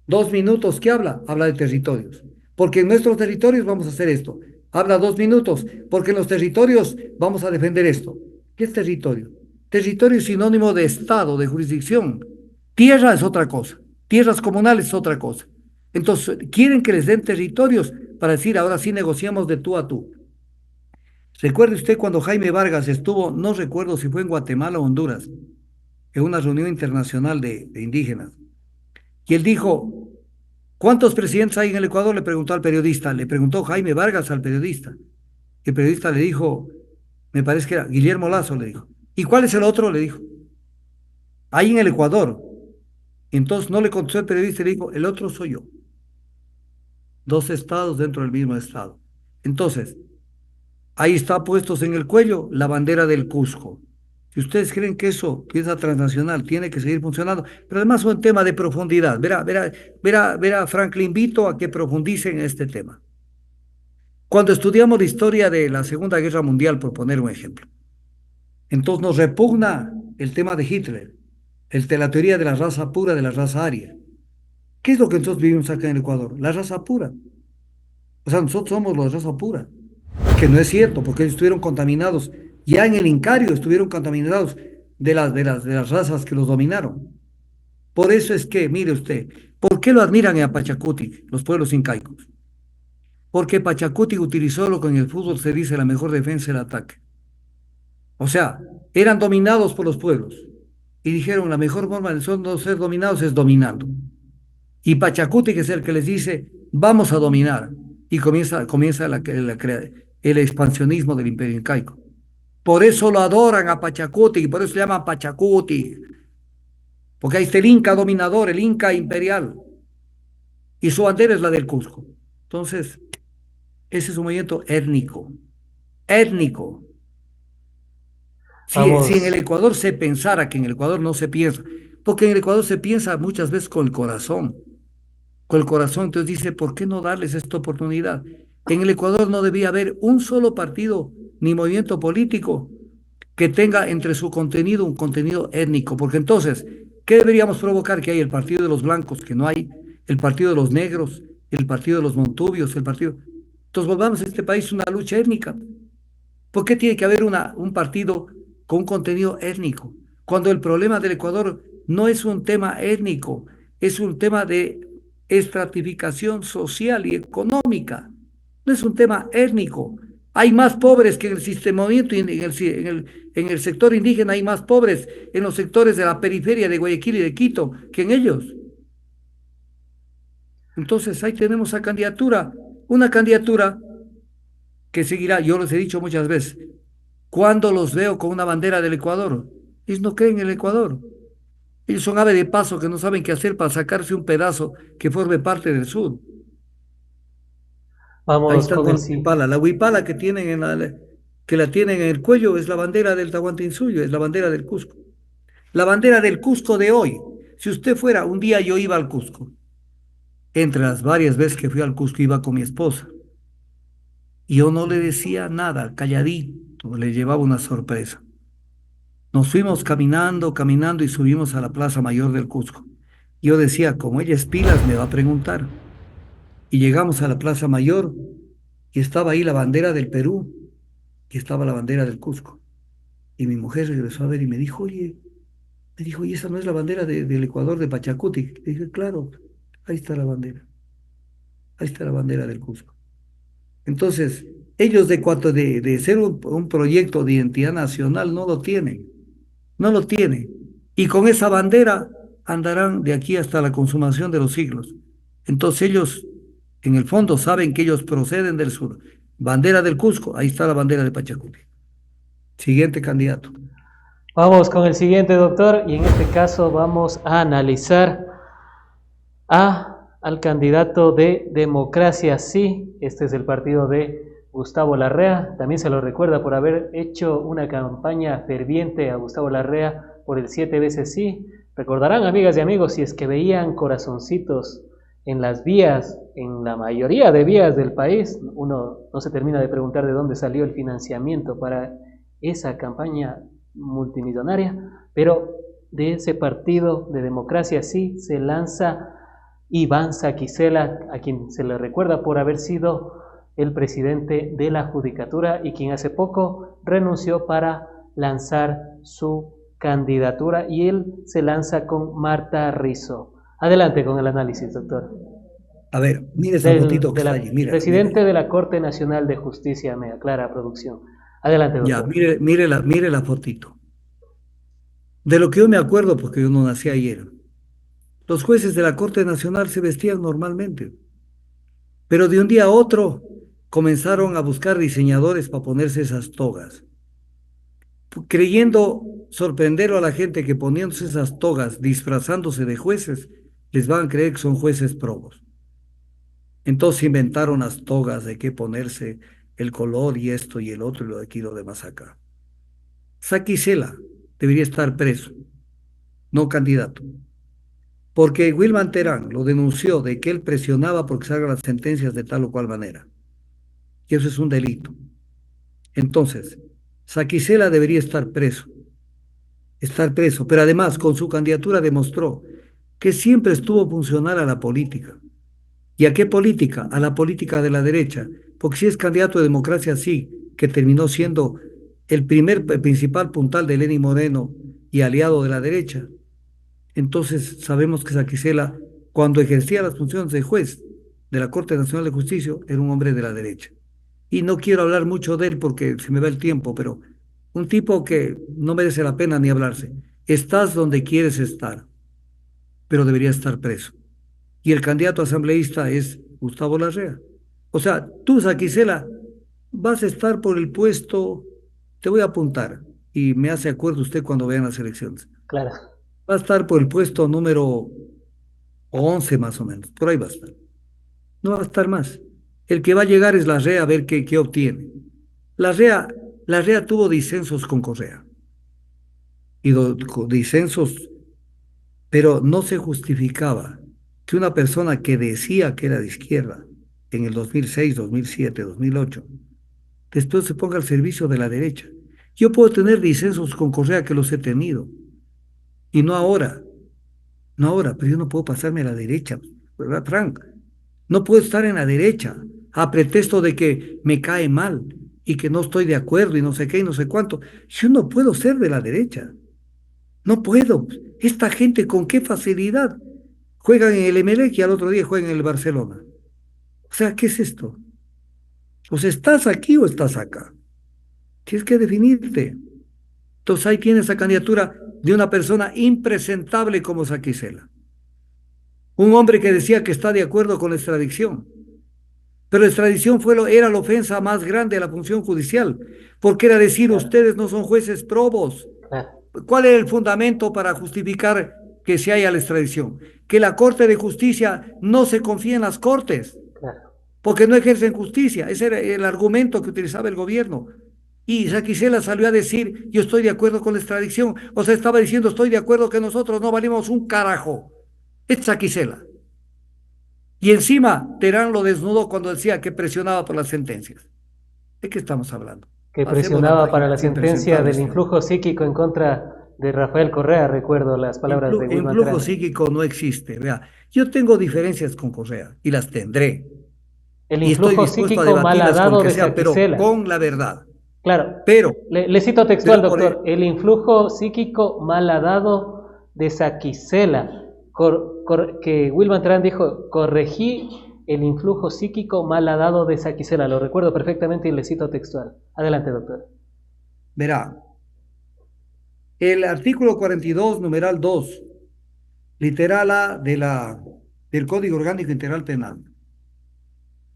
2 minutos que habla de territorios. Porque en nuestros territorios vamos a hacer esto. Habla 2 minutos, porque en los territorios vamos a defender esto. ¿Qué es territorio? Territorio es sinónimo de estado, de jurisdicción. Tierra es otra cosa. Tierras comunales es otra cosa. Entonces, quieren que les den territorios para decir, ahora sí negociamos de tú a tú. Recuerde usted cuando Jaime Vargas estuvo, no recuerdo si fue en Guatemala o Honduras, en una reunión internacional de indígenas. Y él dijo, ¿cuántos presidentes hay en el Ecuador? Le preguntó al periodista, le preguntó Jaime Vargas al periodista. El periodista le dijo, me parece que era Guillermo Lazo, le dijo. ¿Y cuál es el otro? Le dijo. Ahí en el Ecuador. Entonces no le contestó el periodista y le dijo, el otro soy yo. 2 estados dentro del mismo estado. Entonces, ahí está puestos en el cuello la bandera del Cusco. Si ustedes creen que eso, que esa transnacional tiene que seguir funcionando, pero además es un tema de profundidad. Verá, Frank, le invito a que profundice en este tema. Cuando estudiamos la historia de la Segunda Guerra Mundial, por poner un ejemplo, entonces nos repugna el tema de Hitler, el de la teoría de la raza pura, de la raza aria. ¿Qué es lo que nosotros vivimos acá en el Ecuador? La raza pura. O sea, nosotros somos la raza pura, que no es cierto, porque ellos estuvieron contaminados, ya en el Incario estuvieron contaminados de las razas que los dominaron. Por eso es que, mire usted, ¿por qué lo admiran en Pachacuti, los pueblos incaicos? Porque Pachacuti utilizó lo que en el fútbol se dice la mejor defensa, el ataque. O sea, eran dominados por los pueblos y dijeron la mejor forma de no ser dominados es dominando. Y Pachacuti, que es el que les dice, vamos a dominar. Y comienza el expansionismo del imperio incaico. Por eso lo adoran a Pachacuti y por eso se llaman Pachacuti. Porque ahí está el Inca dominador, el Inca imperial. Y su bandera es la del Cusco. Entonces, ese es un movimiento étnico. Étnico. Si en el Vamos, Ecuador se pensara que en el Ecuador no se piensa, porque en el Ecuador se piensa muchas veces con el corazón. Con el corazón. Entonces dice, ¿por qué no darles esta oportunidad? En el Ecuador no debía haber un solo partido ni movimiento político que tenga entre su contenido un contenido étnico, porque entonces, ¿qué deberíamos provocar? Que hay el partido de los blancos, que no hay, el partido de los negros, el partido de los montubios, el partido... Entonces volvamos a este país una lucha étnica. ¿Por qué tiene que haber un partido con un contenido étnico? Cuando el problema del Ecuador no es un tema étnico, es un tema de estratificación social y económica. No es un tema étnico. Hay más pobres que en el sistema movimiento y en el sector indígena hay más pobres en los sectores de la periferia de Guayaquil y de Quito que en ellos. Entonces ahí tenemos a candidatura, una candidatura que seguirá, yo les he dicho muchas veces, cuando los veo con una bandera del Ecuador, ellos no creen en el Ecuador. Ellos son ave de paso que no saben qué hacer para sacarse un pedazo que forme parte del sur. Ahí vamos están con con el la sí. huipala. La huipala que la tienen en el cuello es la bandera del Tahuantinsuyo, es la bandera del Cusco. La bandera del Cusco de hoy. Si usted fuera, un día yo iba al Cusco. Entre las varias veces que fui al Cusco iba con mi esposa. Y yo no le decía nada, calladito, le llevaba una sorpresa. Nos fuimos caminando, caminando y subimos a la Plaza Mayor del Cusco. Yo decía, como ella es pilas, me va a preguntar. Y llegamos a la Plaza Mayor y estaba ahí la bandera del Perú y estaba la bandera del Cusco. Y mi mujer regresó a ver y me dijo, ¿y esa no es la bandera del Ecuador de Pachacuti? Le dije, claro, ahí está la bandera, ahí está la bandera del Cusco. Entonces, ellos de ser un proyecto de identidad nacional no lo tienen, no lo tienen. Y con esa bandera andarán de aquí hasta la consumación de los siglos. Entonces ellos, en el fondo, saben que ellos proceden del sur. Bandera del Cusco, ahí está la bandera de Pachacuti. Siguiente candidato. Vamos con el siguiente, doctor, y en este caso vamos a analizar al candidato de Democracia Sí. Este es el partido de Gustavo Larrea. También se lo recuerda por haber hecho una campaña ferviente a Gustavo Larrea por el 7 veces sí. Recordarán, amigas y amigos, si es que veían corazoncitos en las vías, en la mayoría de vías del país, uno no se termina de preguntar de dónde salió el financiamiento para esa campaña multimillonaria, pero de ese partido de Democracia Sí se lanza Iván Saquicela, a quien se le recuerda por haber sido el presidente de la Judicatura y quien hace poco renunció para lanzar su candidatura, y él se lanza con Marta Rizzo. Adelante con el análisis, doctor. A ver, mire esa Del fotito que de está la, allí, mírala, presidente mírala. de la Corte Nacional de Justicia, me aclara producción. Adelante, Ya, doctor. mire la fotito. De lo que yo me acuerdo, porque yo no nací ayer, los jueces de la Corte Nacional se vestían normalmente, pero de un día a otro comenzaron a buscar diseñadores para ponerse esas togas, creyendo sorprender a la gente que poniéndose esas togas, disfrazándose de jueces, les van a creer que son jueces probos. Entonces inventaron las togas de qué ponerse, el color y esto y el otro y lo de aquí y lo demás acá. Saquicela debería estar preso, no candidato, porque Wilman Terán lo denunció de que él presionaba porque salgan las sentencias de tal o cual manera. y eso es un delito. Entonces, Saquicela debería estar preso, pero además con su candidatura demostró que siempre estuvo funcional a la política. ¿Y a qué política? A la política de la derecha, porque si es candidato de democracia, sí, que terminó siendo el principal puntal de Lenín Moreno y aliado de la derecha. Entonces sabemos que Saquicela, cuando ejercía las funciones de juez de la Corte Nacional de Justicia, era un hombre de la derecha. Y no quiero hablar mucho de él porque se me va el tiempo, pero un tipo que no merece la pena ni hablarse. Estás donde quieres estar, pero debería estar preso. Y el candidato asambleísta es Gustavo Larrea. O sea, tú, Saquicela, vas a estar por el puesto, te voy a apuntar, y me hace acuerdo usted cuando vean las elecciones. Claro. Va a estar por el puesto número 11 más o menos, por ahí va a estar. No va a estar más. El que va a llegar es Larrea a ver qué obtiene. Larrea, Larrea tuvo disensos con Correa, y disensos, pero no se justificaba que una persona que decía que era de izquierda en el 2006, 2007, 2008, después se ponga al servicio de la derecha. Yo puedo tener disensos con Correa que los he tenido, y no ahora, no ahora, pero yo no puedo pasarme a la derecha, ¿verdad, Frank? No puedo estar en la derecha a pretexto de que me cae mal y que no estoy de acuerdo y no sé qué y no sé cuánto. Yo no puedo ser de la derecha. No puedo. Esta gente con qué facilidad juegan en el Emelec y al otro día juegan en el Barcelona. O sea, ¿qué es esto? O sea, ¿estás aquí o estás acá? Tienes que definirte. Entonces ahí tienes la candidatura de una persona impresentable como Saquicela. Un hombre que decía que está de acuerdo con la extradición. Pero la extradición era la ofensa más grande de la función judicial, porque era decir, Claro, ustedes no son jueces probos. claro, ¿Cuál era el fundamento para justificar que se haya la extradición? Que la Corte de Justicia no se confía en las Cortes, claro. porque no ejercen justicia. Ese era el argumento que utilizaba el gobierno. Y Saquicela salió a decir, yo estoy de acuerdo con la extradición. O sea, estaba diciendo, estoy de acuerdo que nosotros no valimos un carajo. Es Saquicela. Y encima Terán lo desnudó cuando decía que presionaba por las sentencias. ¿De qué estamos hablando? Que Pasemos la presionaba para página, la es sentencia impresentable del este hombre. influjo psíquico en contra de Rafael Correa, recuerdo las palabras de Wilman Influjo Terán. psíquico no existe. Vea, yo tengo diferencias con Correa y las tendré. El Y estoy influjo dispuesto a psíquico debatirlas con el malhadado que de sea, pero Saquicela. con la verdad. Claro, Pero, le cito textual, pero por, doctor. El influjo psíquico malhadado de Saquicela. Que Wilman Terán dijo, corregí el influjo psíquico malhadado de Saquicela. Lo recuerdo perfectamente y le cito textual. Adelante, doctor. verá, el artículo 42, numeral 2, literal A del Código Orgánico Integral Penal,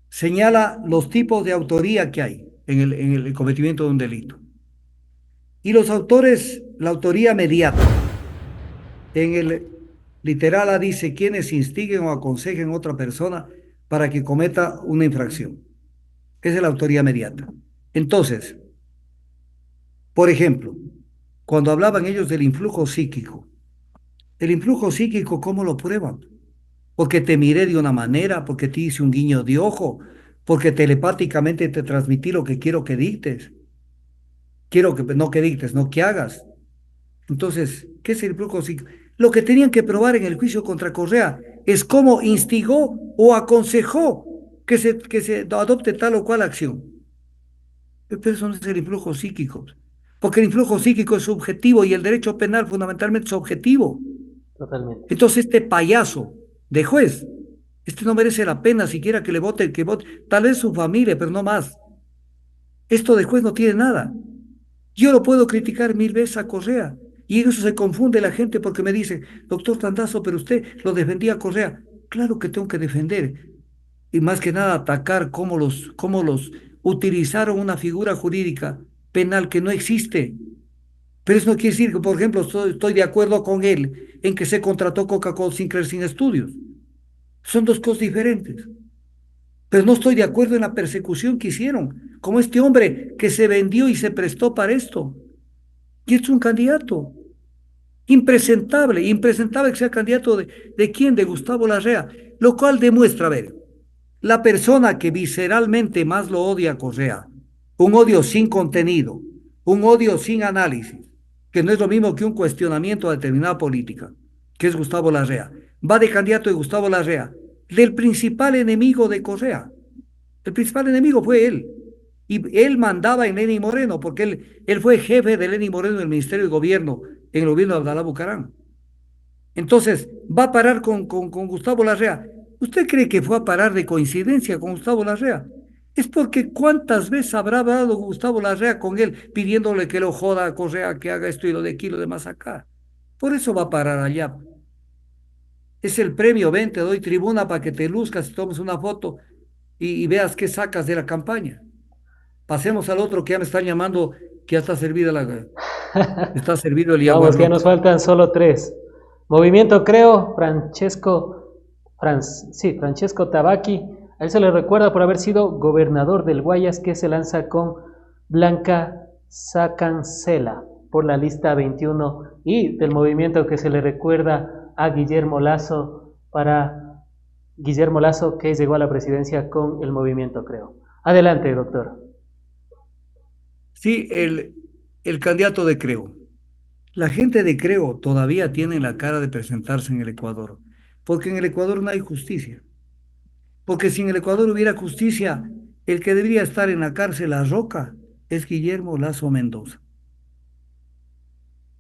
señala los tipos de autoría que hay en el cometimiento de un delito. Y los autores, la autoría mediata, en el literal A dice quienes instiguen o aconsejen a otra persona para que cometa una infracción. Esa es la autoría mediata. Entonces, por ejemplo, cuando hablaban ellos del influjo psíquico, el influjo psíquico, ¿cómo lo prueban? Porque te miré de una manera, porque te hice un guiño de ojo, porque telepáticamente te transmití lo que quiero que dictes. Quiero que no que dictes, no que hagas. Entonces, ¿qué es el influjo psíquico? Lo que tenían que probar en el juicio contra Correa es cómo instigó o aconsejó que se adopte tal o cual acción. Pero eso no es el influjo psíquico, porque el influjo psíquico es subjetivo y el derecho penal fundamentalmente es objetivo. Totalmente. Entonces, este payaso de juez, este no merece la pena siquiera que vote, tal vez su familia, pero no más. Esto de juez no tiene nada. Yo lo puedo criticar mil veces a Correa y en eso se confunde la gente porque me dice, doctor Tandazo, pero usted lo defendía a Correa. Claro que tengo que defender y más que nada atacar cómo los utilizaron una figura jurídica penal que no existe. Pero eso no quiere decir que, por ejemplo, estoy de acuerdo con él en que se contrató Coca-Cola Sinclair sin estudios. Son dos cosas diferentes. Pero no estoy de acuerdo en la persecución que hicieron, como este hombre que se vendió y se prestó para esto. Y es un candidato impresentable que sea candidato ¿de quién? De Gustavo Larrea, lo cual demuestra, a ver, La persona que visceralmente más lo odia a Correa, un odio sin contenido, un odio sin análisis, que no es lo mismo que un cuestionamiento a determinada política, que es Gustavo Larrea. Va de candidato de Gustavo Larrea, del principal enemigo de Correa. El principal enemigo fue él. Y él mandaba en Lenín Moreno, porque él fue jefe de Lenín Moreno en el Ministerio de Gobierno, en el gobierno de Abdalá Bucarán. Entonces, va a parar con Gustavo Larrea. ¿Usted cree que fue a parar de coincidencia con Gustavo Larrea? Es porque cuántas veces habrá hablado Gustavo Larrea con él pidiéndole que lo joda a Correa, que haga esto y lo de aquí, lo demás acá. Por eso va a parar allá. Es el premio, ven, te doy tribuna para que te luzcas y tomes una foto y veas qué sacas de la campaña. Pasemos al otro que ya me están llamando, que ya está servido el Vamos, que ya nos yaguarrote. faltan solo tres. Movimiento Creo, Francesco Tabaqui. A él se le recuerda por haber sido gobernador del Guayas, que se lanza con Blanca Sacancela por la lista 21. Y del movimiento que se le recuerda a Guillermo Lazo, que llegó a la presidencia con el movimiento Creo. Adelante, doctor. Sí, el candidato de Creo. La gente de Creo todavía tiene la cara de presentarse en el Ecuador, porque en el Ecuador no hay justicia. Porque si en el Ecuador hubiera justicia, el que debería estar en la cárcel a Roca es Guillermo Lazo Mendoza,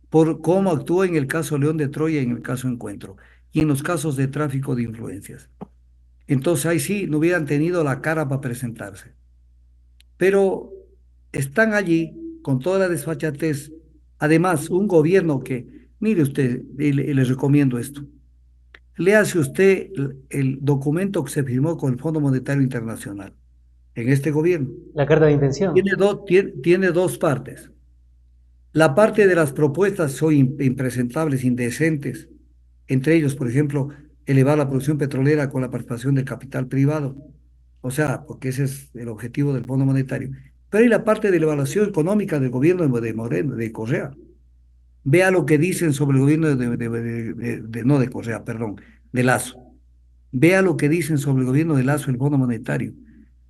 por cómo actuó en el caso León de Troya y en el caso Encuentro, y en los casos de tráfico de influencias. Entonces ahí sí no hubieran tenido la cara para presentarse. Pero están allí con toda la desfachatez. Además, un gobierno que, mire usted, y le recomiendo esto. Léase usted el documento que se firmó con el Fondo Monetario Internacional en este gobierno. La carta de intención. Tiene dos partes. La parte de las propuestas son impresentables, indecentes. Entre ellos, por ejemplo, elevar la producción petrolera con la participación del capital privado. O sea, porque ese es el objetivo del Fondo Monetario. Pero hay la parte de la evaluación económica del gobierno de Moreno, de Correa. Vea lo que dicen sobre el gobierno no de Correa, perdón, de Lazo. Vea lo que dicen sobre el gobierno de Lazo, el Fondo Monetario.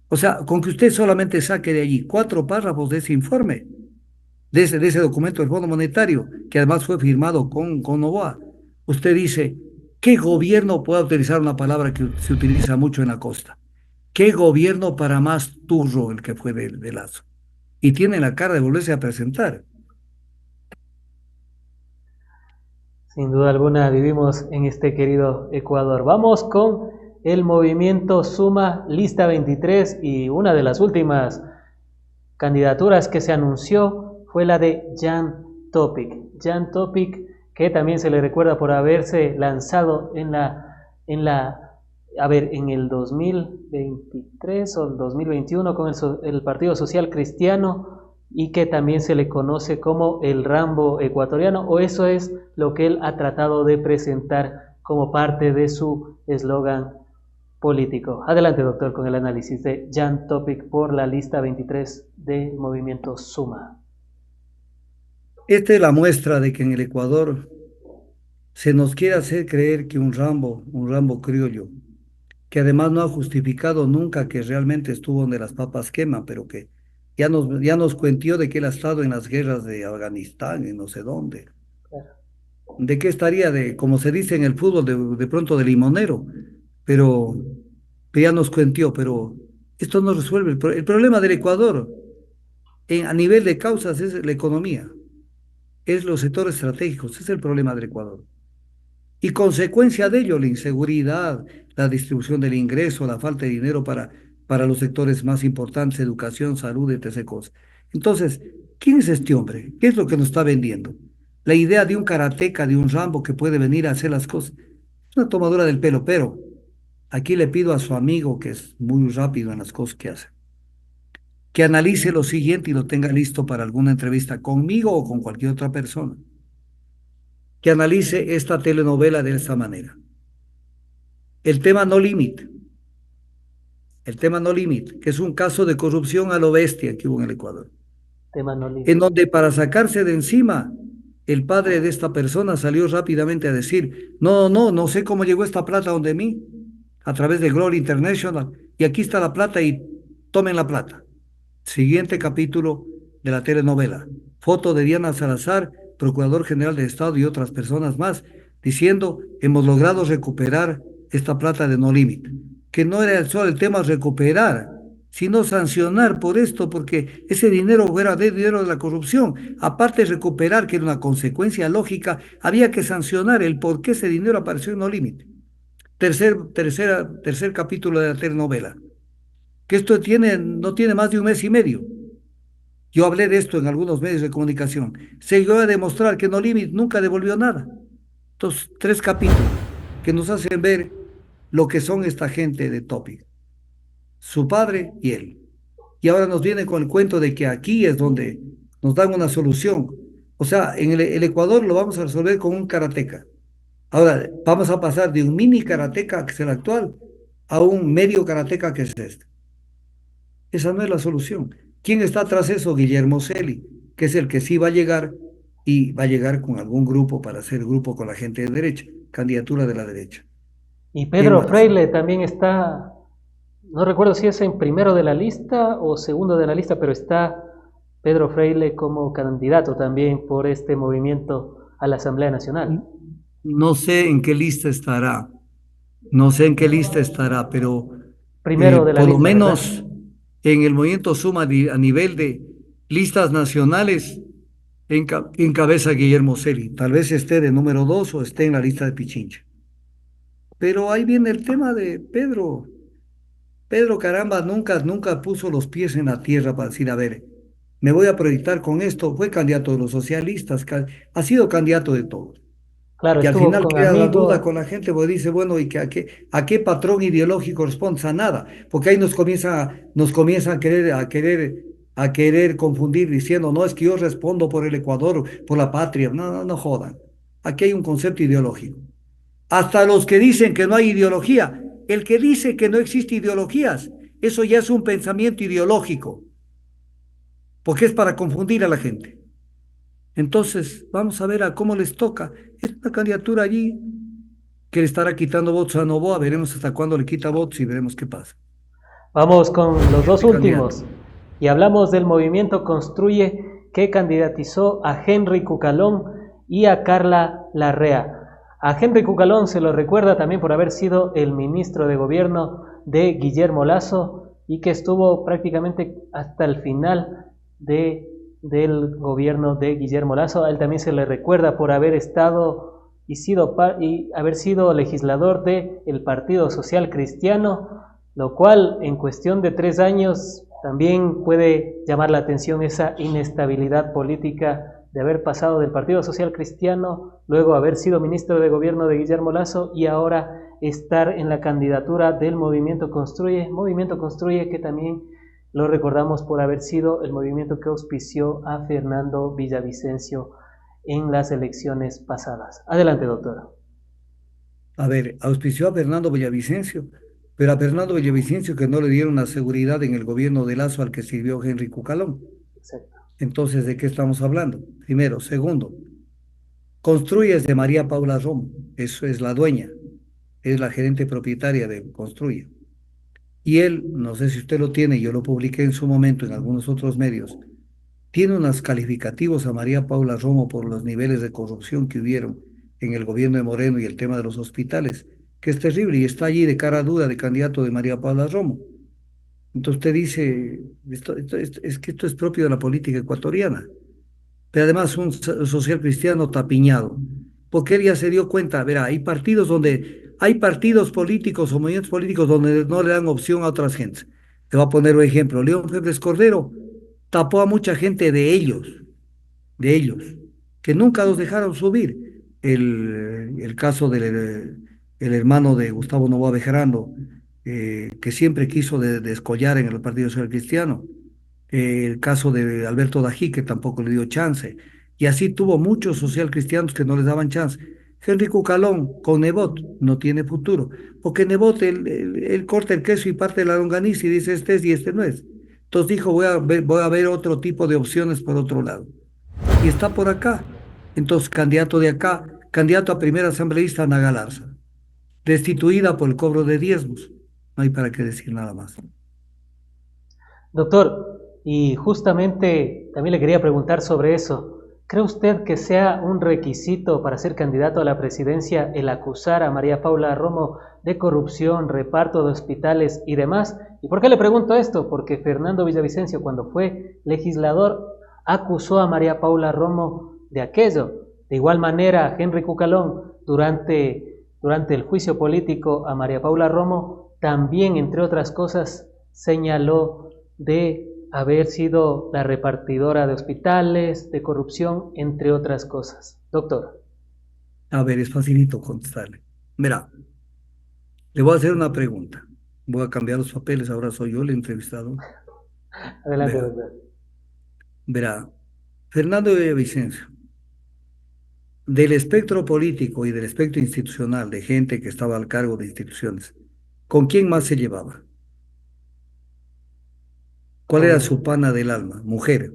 O sea, con que usted solamente saque de allí 4 párrafos de ese informe, de ese documento del Fondo Monetario, que además fue firmado con Novoa, usted dice, ¿qué gobierno puede utilizar una palabra que se utiliza mucho en la costa? ¿Qué gobierno para más turro el que fue de Lazo? Y tiene la cara de volverse a presentar. Sin duda alguna vivimos en este querido Ecuador. Vamos con el movimiento Suma Lista 23 y una de las últimas candidaturas que se anunció fue la de Jan Topic. Jan Topic, que también se le recuerda por haberse lanzado en el 2023 o el 2021 con el Partido Social Cristiano, y que también se le conoce como el Rambo ecuatoriano, o eso es lo que él ha tratado de presentar como parte de su eslogan político. Adelante, doctor, con el análisis de Jan Topic por la lista 23 del movimiento Suma. Esta es la muestra de que en el Ecuador se nos quiere hacer creer que un Rambo criollo, que además no ha justificado nunca que realmente estuvo donde las papas queman, pero que ya nos cuentió de que él ha estado en las guerras de Afganistán y no sé dónde. ¿De qué estaría? Como se dice en el fútbol, de pronto de limonero, pero, ya nos cuentió, pero esto no resuelve. El problema del Ecuador a nivel de causas es la economía, es los sectores estratégicos, es el problema del Ecuador. Y consecuencia de ello, la inseguridad, la distribución del ingreso, la falta de dinero para los sectores más importantes, educación, salud, etc. cosas. Entonces, ¿quién es este hombre? ¿Qué es lo que nos está vendiendo? La idea de un karateca, de un Rambo que puede venir a hacer las cosas. Es una tomadura del pelo, pero aquí le pido a su amigo, que es muy rápido en las cosas que hace, que analice lo siguiente y lo tenga listo para alguna entrevista conmigo o con cualquier otra persona. Que analice esta telenovela de esta manera. El tema No Limit, que es un caso de corrupción a lo bestia que hubo en el Ecuador, Tema no en donde para sacarse de encima, el padre de esta persona salió rápidamente a decir, no sé cómo llegó esta plata donde mí, a través de Glory International, y aquí está la plata y tomen la plata. Siguiente capítulo de la telenovela. Foto de Diana Salazar, Procurador General de Estado y otras personas más, diciendo, hemos logrado recuperar esta plata de No Límite. Que no era solo el tema recuperar, sino sancionar por esto, porque ese dinero era de dinero de la corrupción. Aparte de recuperar, que era una consecuencia lógica, había que sancionar el por qué ese dinero apareció en No Límite. Tercer capítulo de la telenovela. Que esto no tiene más de un mes y medio. Yo hablé de esto en algunos medios de comunicación. Se llegó a demostrar que No Limit nunca devolvió nada. Entonces, 3 capítulos que nos hacen ver lo que son esta gente de Topic, su padre y él. Y ahora nos viene con el cuento de que aquí es donde nos dan una solución. O sea, en el Ecuador lo vamos a resolver con un karateca. Ahora vamos a pasar de un mini karateca, que es el actual, a un medio karateca, que es este. Esa no es la solución. ¿Quién está tras eso? Guillermo Celi, que es el que sí va a llegar y va a llegar con algún grupo para hacer grupo con la gente de derecha, candidatura de la derecha. Y ¿Quién Pedro más? Freile también está, no recuerdo si es en primero de la lista o segundo de la lista, pero está Pedro Freile como candidato también por este movimiento a la Asamblea Nacional. No sé en qué lista estará, no sé en qué lista estará, pero Primero de la por lo lista, ¿verdad? menos en el movimiento Suma a nivel de listas nacionales encabeza Guillermo Celi. Tal vez esté de número 2 o esté en la lista de Pichincha. Pero ahí viene el tema de Pedro. Pedro, caramba, nunca puso los pies en la tierra para decir, a ver, me voy a proyectar con esto. Fue candidato de los socialistas, ha sido candidato de todos. Claro, Y al estuvo final con queda la duda Amigo. con la gente, porque dice, bueno, ¿y a qué patrón ideológico responde? A nada, porque ahí nos comienzan a querer confundir diciendo, no, es que yo respondo por el Ecuador, por la patria. No, no, no jodan. Aquí hay un concepto ideológico. Hasta los que dicen que no hay ideología, el que dice que no existe ideologías, eso ya es un pensamiento ideológico, porque es para confundir a la gente. Entonces, vamos a ver a cómo les toca. Es una candidatura allí que le estará quitando votos a Novoa, veremos hasta cuándo le quita votos y veremos qué pasa. Vamos con los dos Siguiente candidato. últimos y hablamos del movimiento Construye que candidatizó a Henry Cucalón y a Carla Larrea. A Henry Cucalón se lo recuerda también por haber sido el ministro de gobierno de Guillermo Lasso y que estuvo prácticamente hasta el final del gobierno de Guillermo Lasso. A él también se le recuerda por haber estado y haber sido legislador del Partido Social Cristiano, lo cual en cuestión de 3 años también puede llamar la atención esa inestabilidad política de haber pasado del Partido Social Cristiano, luego haber sido ministro de gobierno de Guillermo Lasso y ahora estar en la candidatura del Movimiento Construye que también lo recordamos por haber sido el movimiento que auspició a Fernando Villavicencio en las elecciones pasadas. Adelante, doctora. A ver, auspició a Fernando Villavicencio, pero a Fernando Villavicencio que no le dieron la seguridad en el gobierno de Lazo al que sirvió Henry Cucalón. Exacto. Entonces, ¿de qué estamos hablando? Primero. Segundo, Construye es de María Paula Romo, eso es la dueña, es la gerente propietaria de Construye. Y él, no sé si usted lo tiene, yo lo publiqué en su momento en algunos otros medios, tiene unos calificativos a María Paula Romo por los niveles de corrupción que hubieron en el gobierno de Moreno y el tema de los hospitales, que es terrible y está allí de cara dura de candidato de María Paula Romo. Entonces usted dice, es que esto es propio de la política ecuatoriana, pero además un social cristiano tapiñado, porque él ya se dio cuenta, verá, hay partidos políticos o movimientos políticos donde no le dan opción a otras gentes. Te voy a poner un ejemplo, León Febres Cordero tapó a mucha gente de ellos, que nunca los dejaron subir. El caso del el hermano de Gustavo Noboa Bejarano, que siempre quiso descollar en el Partido Social Cristiano. El caso de Alberto Dají, que tampoco le dio chance. Y así tuvo muchos social cristianos que no les daban chance. Henry Cucalón con Nebot no tiene futuro, porque Nebot él corta el queso y parte la longaniza y dice este es y este no es. Entonces dijo, voy a ver otro tipo de opciones por otro lado. Y está por acá. Entonces, candidato de acá, candidato a primera asambleísta Ana Galarza, destituida por el cobro de diezmos. No hay para qué decir nada más. Doctor, y justamente también le quería preguntar sobre eso. ¿Cree usted que sea un requisito para ser candidato a la presidencia el acusar a María Paula Romo de corrupción, reparto de hospitales y demás? ¿Y por qué le pregunto esto? Porque Fernando Villavicencio, cuando fue legislador, acusó a María Paula Romo de aquello. De igual manera, Henry Cucalón, durante el juicio político a María Paula Romo, también, entre otras cosas, señaló de haber sido la repartidora de hospitales, de corrupción, entre otras cosas. Doctor. A ver, es facilito contestarle. Mira, le voy a hacer una pregunta. Voy a cambiar los papeles, ahora soy yo el entrevistado. Adelante, Vea, doctor. verá, Fernando Villavicencio, del espectro político y del espectro institucional de gente que estaba al cargo de instituciones, ¿con quién más se llevaba? ¿Cuál era Con su pana del alma? Mujer.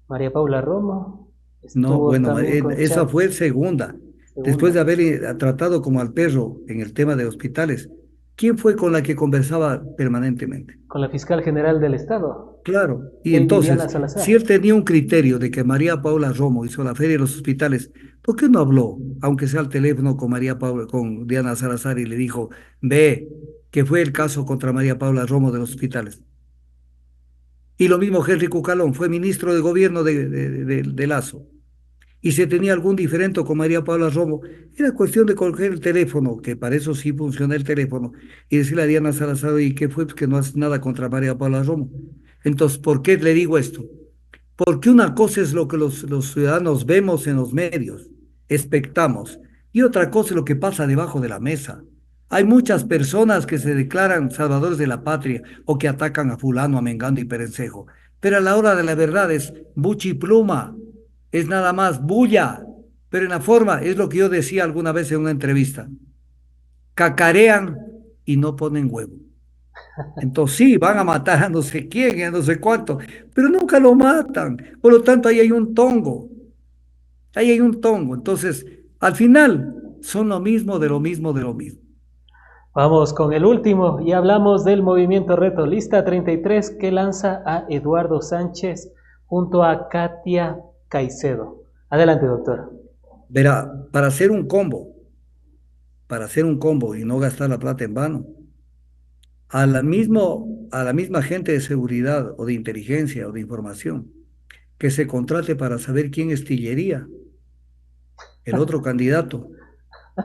María Paula Romo, No, estuvo bueno, también con esa Chávez, fue segunda. Después segunda, de haber tratado como al perro en el tema de hospitales, ¿quién fue con la que conversaba permanentemente? con la fiscal general del Estado, Claro, y Lady Diana entonces, si Salazar. él tenía un criterio de que María Paula Romo hizo la feria de los hospitales, ¿por qué no habló, aunque sea al teléfono con María Paula, con Diana Salazar y le dijo, ve, que fue el caso contra María Paula Romo de los hospitales? Y lo mismo Henry Cucalón, fue ministro de gobierno de Lazo. Y si tenía algún diferendo con María Paula Romo, era cuestión de coger el teléfono, que para eso sí funciona el teléfono, y decirle a Diana Salazar, ¿y qué fue? Pues que no hace nada contra María Paula Romo. Entonces, ¿por qué le digo esto? Porque una cosa es lo que los ciudadanos vemos en los medios, expectamos, y otra cosa es lo que pasa debajo de la mesa. Hay muchas personas que se declaran salvadores de la patria o que atacan a fulano, a mengano y perencejo, pero a la hora de la verdad es buchi pluma, es nada más bulla, pero en la forma es lo que yo decía alguna vez en una entrevista, cacarean y no ponen huevo. Entonces sí, van a matar a no sé quién, a no sé cuánto, pero nunca lo matan. Por lo tanto, ahí hay un tongo, ahí hay un tongo. Entonces, al final, son lo mismo de lo mismo de lo mismo. Vamos con el último y hablamos del movimiento Reto Lista 33 que lanza a Eduardo Sánchez junto a Katia Caicedo. Adelante, doctor. Verá, para hacer un combo y no gastar la plata en vano, a la misma gente de seguridad o de inteligencia o de información que se contrate para saber quién es Tillería, el otro candidato.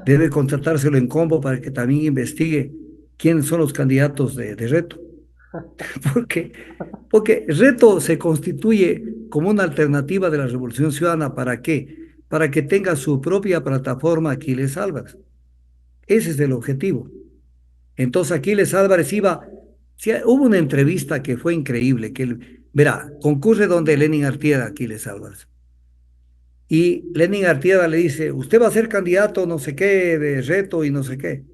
Debe contratárselo en combo para que también investigue quiénes son los candidatos de Reto. Porque, porque Reto se constituye como una alternativa de la Revolución Ciudadana. ¿Para qué? Para que tenga su propia plataforma Aquiles Álvarez. Ese es el objetivo. Entonces Aquiles Álvarez iba, sí, hubo una entrevista que fue increíble, que verá, concurre donde Lenin Artieda, Aquiles Álvarez. Y Lenin Artieda le dice, usted va a ser candidato no sé qué de Reto y no sé qué.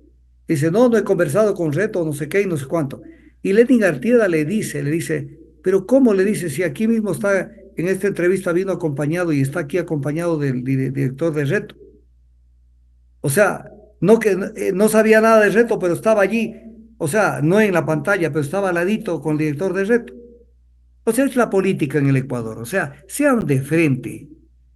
Dice, no, no he conversado con Reto, no sé qué y no sé cuánto. Y Lenin Artieda le dice, pero ¿cómo? Le dice, si aquí mismo está, en esta entrevista vino acompañado y está aquí acompañado del director de Reto. O sea, no que no sabía nada de Reto, pero estaba allí. O sea, no en la pantalla, pero estaba al ladito con el director de Reto. O sea, es la política en el Ecuador. O sea, sean de frente.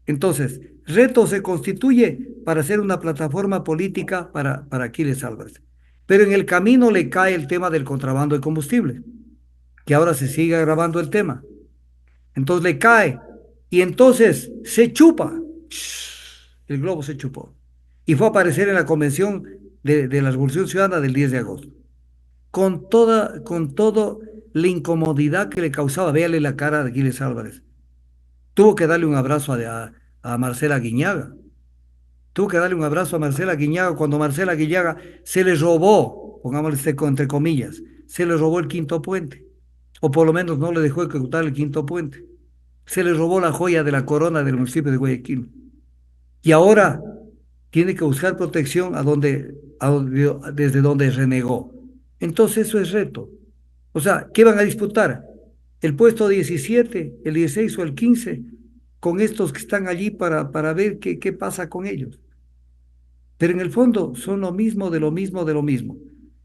Entonces, Reto se constituye para ser una plataforma política para Aquiles Álvarez. Pero en el camino le cae el tema del contrabando de combustible, que ahora se sigue grabando el tema. Entonces le cae y entonces se chupa. El globo se chupó. Y fue a aparecer en la convención de la Revolución Ciudadana del 10 de agosto. Con toda la incomodidad que le causaba, véale la cara de Aquiles Álvarez. Tuvo que darle un abrazo a Marcela Guiñaga. Tuvo que darle un abrazo a Marcela Guiñaga cuando Marcela Guiñaga se le robó, pongámosle entre comillas, se le robó el quinto puente. O por lo menos no le dejó ejecutar el quinto puente. Se le robó la joya de la corona del municipio de Guayaquil. Y ahora tiene que buscar protección desde donde renegó. Entonces eso es reto. O sea, ¿qué van a disputar? ¿El puesto 17, el 16 o el 15 con estos que están allí para ver qué pasa con ellos? Pero en el fondo son lo mismo de lo mismo de lo mismo.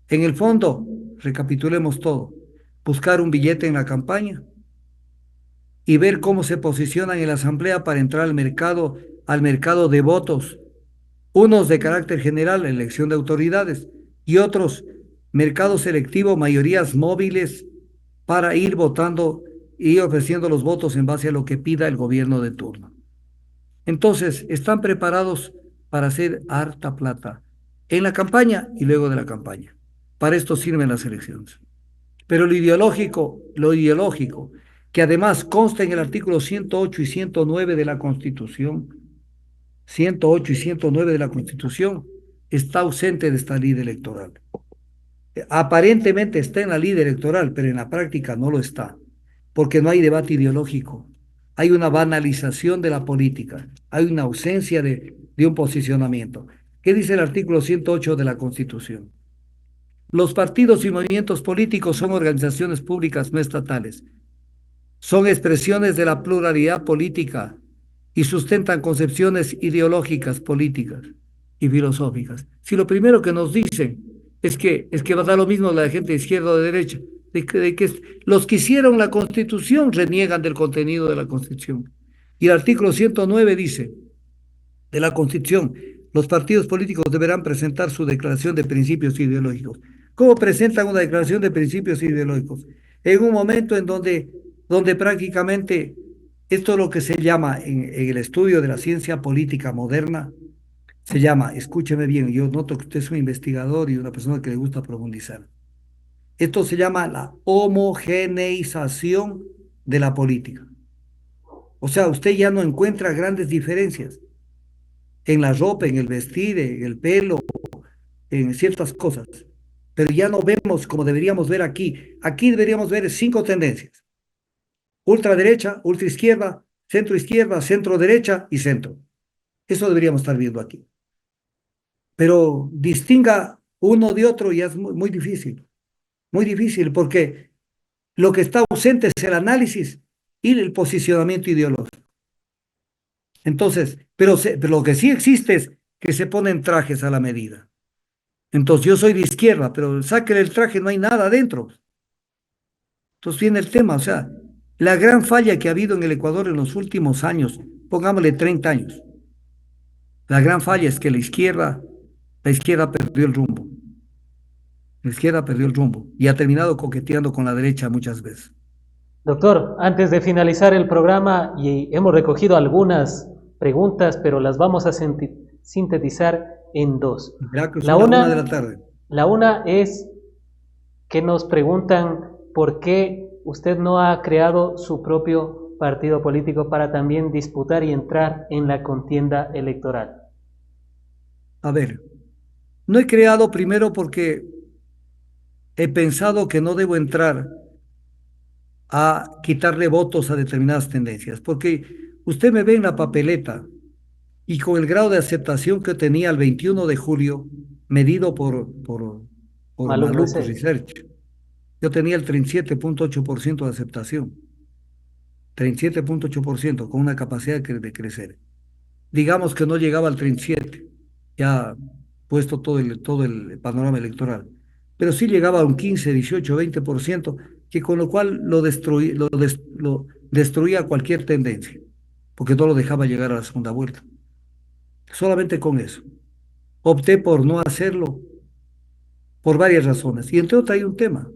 En el fondo, recapitulemos todo, buscar un billete en la campaña y ver cómo se posicionan en la asamblea para entrar al mercado de votos, unos de carácter general, elección de autoridades, y otros, mercado selectivo, mayorías móviles para ir votando y ofreciendo los votos en base a lo que pida el gobierno de turno. Entonces, están preparados para hacer harta plata en la campaña y luego de la campaña. Para esto sirven las elecciones. Pero lo ideológico, que además consta en el artículo 108 y 109 de la Constitución, 108 y 109 de la Constitución, está ausente de esta ley electoral. Aparentemente está en la ley electoral, pero en la práctica no lo está, porque no hay debate ideológico. Hay una banalización de la política, hay una ausencia de un posicionamiento. ¿Qué dice el artículo 108 de la Constitución? Los partidos y movimientos políticos son organizaciones públicas no estatales. Son expresiones de la pluralidad política y sustentan concepciones ideológicas, políticas y filosóficas. Si lo primero que nos dicen es que va a dar lo mismo la gente de izquierda o de derecha, de que los que hicieron la Constitución reniegan del contenido de la Constitución. Y el artículo 109 dice de la Constitución, los partidos políticos deberán presentar su declaración de principios ideológicos. ¿Cómo presentan una declaración de principios ideológicos? En un momento en donde prácticamente esto es lo que se llama en el estudio de la ciencia política moderna, se llama, escúcheme bien, yo noto que usted es un investigador y una persona que le gusta profundizar. Esto se llama la homogeneización de la política. O sea, usted ya no encuentra grandes diferencias en la ropa, en el vestir, en el pelo, en ciertas cosas. Pero ya no vemos como deberíamos ver aquí. Aquí deberíamos ver 5 tendencias: ultraderecha, ultraizquierda, centro derecha y centro. Eso deberíamos estar viendo aquí. Pero distinga uno de otro ya es muy difícil, porque lo que está ausente es el análisis y el posicionamiento ideológico. Entonces, pero lo que sí existe es que se ponen trajes a la medida. Entonces yo soy de izquierda, pero saque el traje, no hay nada adentro. Entonces viene el tema, o sea, la gran falla que ha habido en el Ecuador en los últimos años, pongámosle 30 años, la gran falla es que la izquierda perdió el rumbo. La izquierda perdió el rumbo y ha terminado coqueteando con la derecha muchas veces. Doctor, antes de finalizar el programa, y hemos recogido algunas preguntas, pero las vamos a sintetizar en dos. Ya que La son la una de una, la tarde. la una es que nos preguntan por qué usted no ha creado su propio partido político para también disputar y entrar en la contienda electoral. A ver, no he creado primero porque he pensado que no debo entrar a quitarle votos a determinadas tendencias, porque usted me ve en la papeleta y con el grado de aceptación que tenía el 21 de julio, medido por Maluk Maluk Research. Research, yo tenía el 37,8% de aceptación, 37,8% con una capacidad de crecer. Digamos que no llegaba al 37, ya puesto todo el panorama electoral, pero sí llegaba a un 15, 18, 20%, que con lo cual lo destruía cualquier tendencia, porque no lo dejaba llegar a la segunda vuelta. Solamente con eso. Opté por no hacerlo por varias razones, y entre otras hay un tema.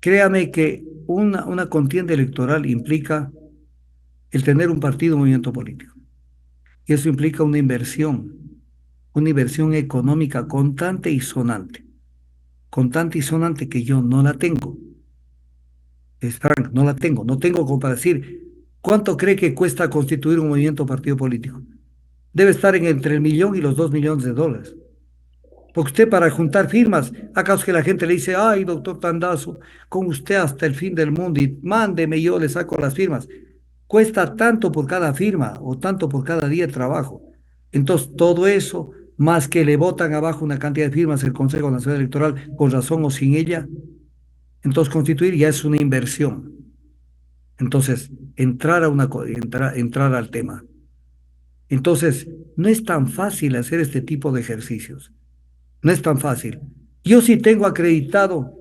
Créame que una contienda electoral implica el tener un partido, un movimiento político, y eso implica una inversión económica constante y sonante que yo no la tengo. Es franco, no la tengo. No tengo como para decir cuánto cree que cuesta constituir un movimiento partido político. Debe estar entre el millón y los 2 millones de dólares. Porque usted para juntar firmas, acaso que la gente le dice, ay, doctor Tandazo, con usted hasta el fin del mundo y mándeme, yo le saco las firmas. Cuesta tanto por cada firma o tanto por cada día de trabajo. Entonces, todo eso, más que le votan abajo una cantidad de firmas el Consejo Nacional Electoral, con razón o sin ella, entonces constituir ya es una inversión. Entonces, entrar al tema. Entonces, no es tan fácil hacer este tipo de ejercicios. No es tan fácil. Yo sí tengo acreditado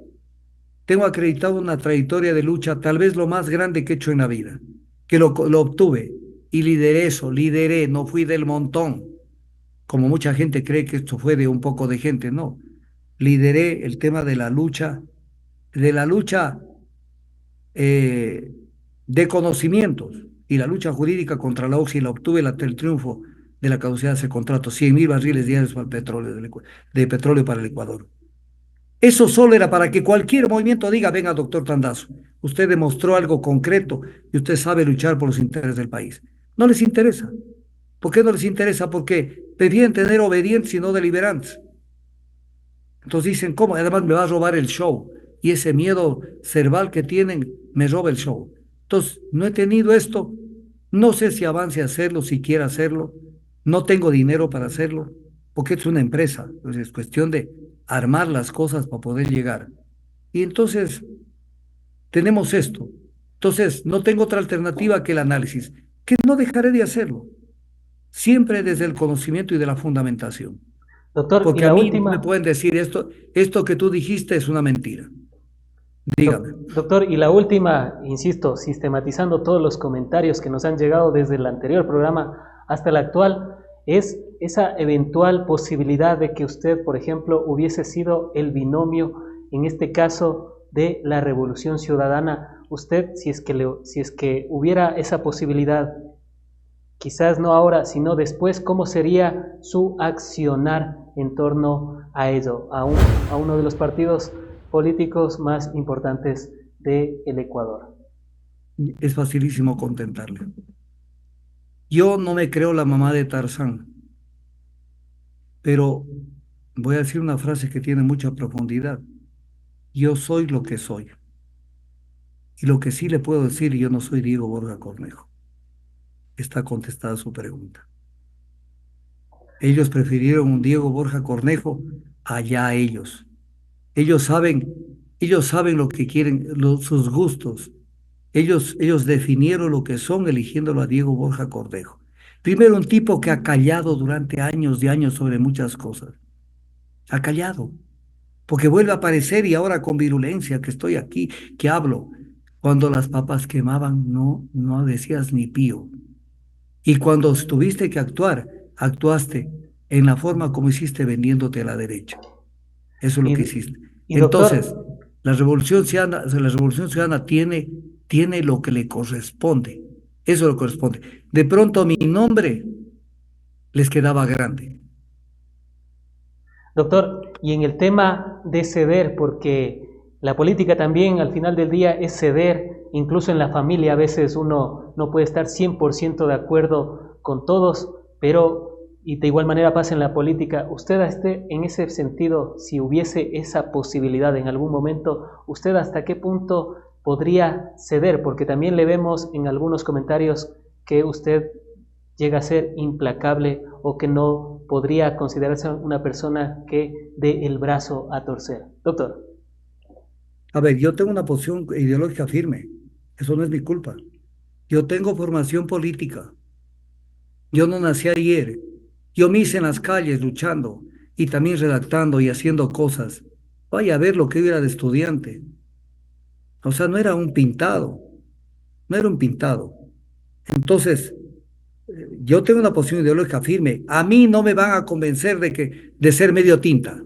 una trayectoria de lucha, tal vez lo más grande que he hecho en la vida, que lo obtuve y lideré, no fui del montón, como mucha gente cree que esto fue de un poco de gente, no. Lideré el tema de la lucha eh, de conocimientos y la lucha jurídica contra la OXI, la obtuve el triunfo de la caducidad de ese contrato, 100.000 barriles diarios para el petróleo de petróleo para el Ecuador. Eso solo era para que cualquier movimiento diga, venga, doctor Tandazo, usted demostró algo concreto y usted sabe luchar por los intereses del país. No les interesa. ¿Por qué no les interesa? Porque prefieren tener obedientes y no deliberantes. Entonces dicen, ¿cómo? Además me va a robar el show. Y ese miedo cerval que tienen me roba el show. Entonces, no he tenido esto. No sé si avance a hacerlo, si quiera hacerlo. No tengo dinero para hacerlo, porque es una empresa. Entonces, es cuestión de armar las cosas para poder llegar. Y entonces, tenemos esto. Entonces, no tengo otra alternativa que el análisis, que no dejaré de hacerlo. Siempre desde el conocimiento y de la fundamentación. Doctor, y Porque a la mí no me última, pueden decir esto que tú dijiste es una mentira. Dígame. doctor, y la última, insisto, sistematizando todos los comentarios que nos han llegado desde el anterior programa hasta el actual, es esa eventual posibilidad de que usted, por ejemplo, hubiese sido el binomio, en este caso, de la Revolución Ciudadana. Usted, si es que hubiera esa posibilidad, quizás no ahora, sino después, ¿cómo sería su accionar en torno a ello, a uno de los partidos políticos más importantes del Ecuador? Es facilísimo contemplarle. Yo no me creo la mamá de Tarzán, pero voy a decir una frase que tiene mucha profundidad. Yo soy lo que soy. Y lo que sí le puedo decir, yo no soy Diego Borja Cornejo. Está contestada su pregunta. Ellos prefirieron un Diego Borja Cornejo, allá ellos. Ellos saben, ellos saben lo que quieren, sus gustos. Ellos definieron lo que son eligiéndolo a Diego Borja Cornejo. Primero, un tipo que ha callado durante años y años sobre muchas cosas. Ha callado, porque vuelve a aparecer y ahora con virulencia, que estoy aquí, que hablo. Cuando las papas quemaban, no decías ni pío. Y cuando tuviste que actuar, actuaste en la forma como hiciste vendiéndote a la derecha. Eso es lo Y, que hiciste. y Entonces, doctor, la revolución ciudadana tiene lo que le corresponde. Eso le corresponde. De pronto mi nombre les quedaba grande. doctor, y en el tema de ceder, porque la política también al final del día es ceder, incluso en la familia a veces uno no puede estar 100% de acuerdo con todos, pero y de igual manera pasa en la política, usted en ese sentido, si hubiese esa posibilidad en algún momento, ¿usted hasta qué punto podría ceder? Porque también le vemos en algunos comentarios que usted llega a ser implacable o que no podría considerarse una persona que dé el brazo a torcer. Doctor. A ver, yo tengo una posición ideológica firme. Eso no es mi culpa. Yo tengo formación política. Yo no nací ayer. Yo me hice en las calles luchando y también redactando y haciendo cosas. Vaya a ver lo que yo era de estudiante. O sea, no era un pintado, no era un pintado. Entonces, yo tengo una posición ideológica firme. A mí no me van a convencer de ser medio tinta.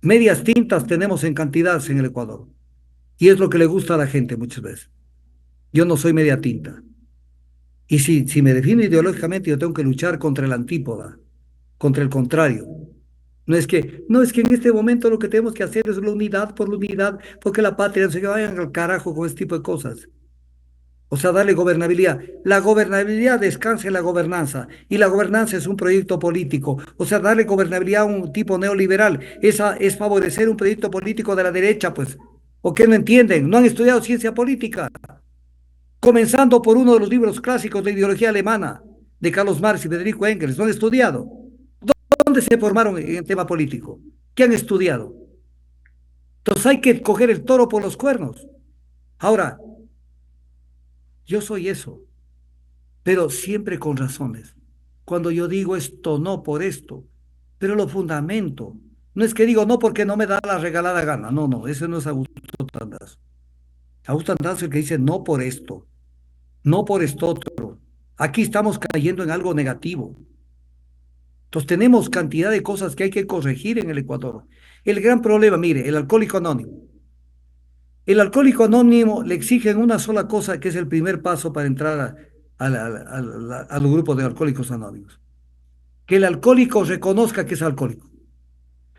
Medias tintas tenemos en cantidad en el Ecuador. Y es lo que le gusta a la gente muchas veces. Yo no soy media tinta. Y si me defino ideológicamente, yo tengo que luchar contra el antípoda, contra el contrario. No es que en este momento lo que tenemos que hacer es la unidad por la unidad, porque la patria no se vayan al carajo con este tipo de cosas. O sea, darle gobernabilidad. La gobernabilidad descansa en la gobernanza y la gobernanza es un proyecto político. O sea, darle gobernabilidad a un tipo neoliberal esa es favorecer un proyecto político de la derecha, pues. ¿O qué no entienden? No han estudiado ciencia política. Comenzando por uno de los libros clásicos de ideología alemana de Carlos Marx y Federico Engels. No han estudiado. ¿Dónde se formaron en el tema político? ¿Qué han estudiado? Entonces hay que coger el toro por los cuernos. Ahora, yo soy eso, pero siempre con razones. Cuando yo digo esto no por esto, pero lo fundamento. No es que digo no porque no me da la regalada gana. No, no, ese no es Augusto Tandazo. Augusto Tandazo es el que dice no por esto, no por esto otro. Aquí estamos cayendo en algo negativo. Entonces tenemos cantidad de cosas que hay que corregir en el Ecuador. El gran problema, mire, el alcohólico anónimo. El alcohólico anónimo le exigen una sola cosa, que es el primer paso para entrar a los grupos de alcohólicos anónimos. Que el alcohólico reconozca que es alcohólico.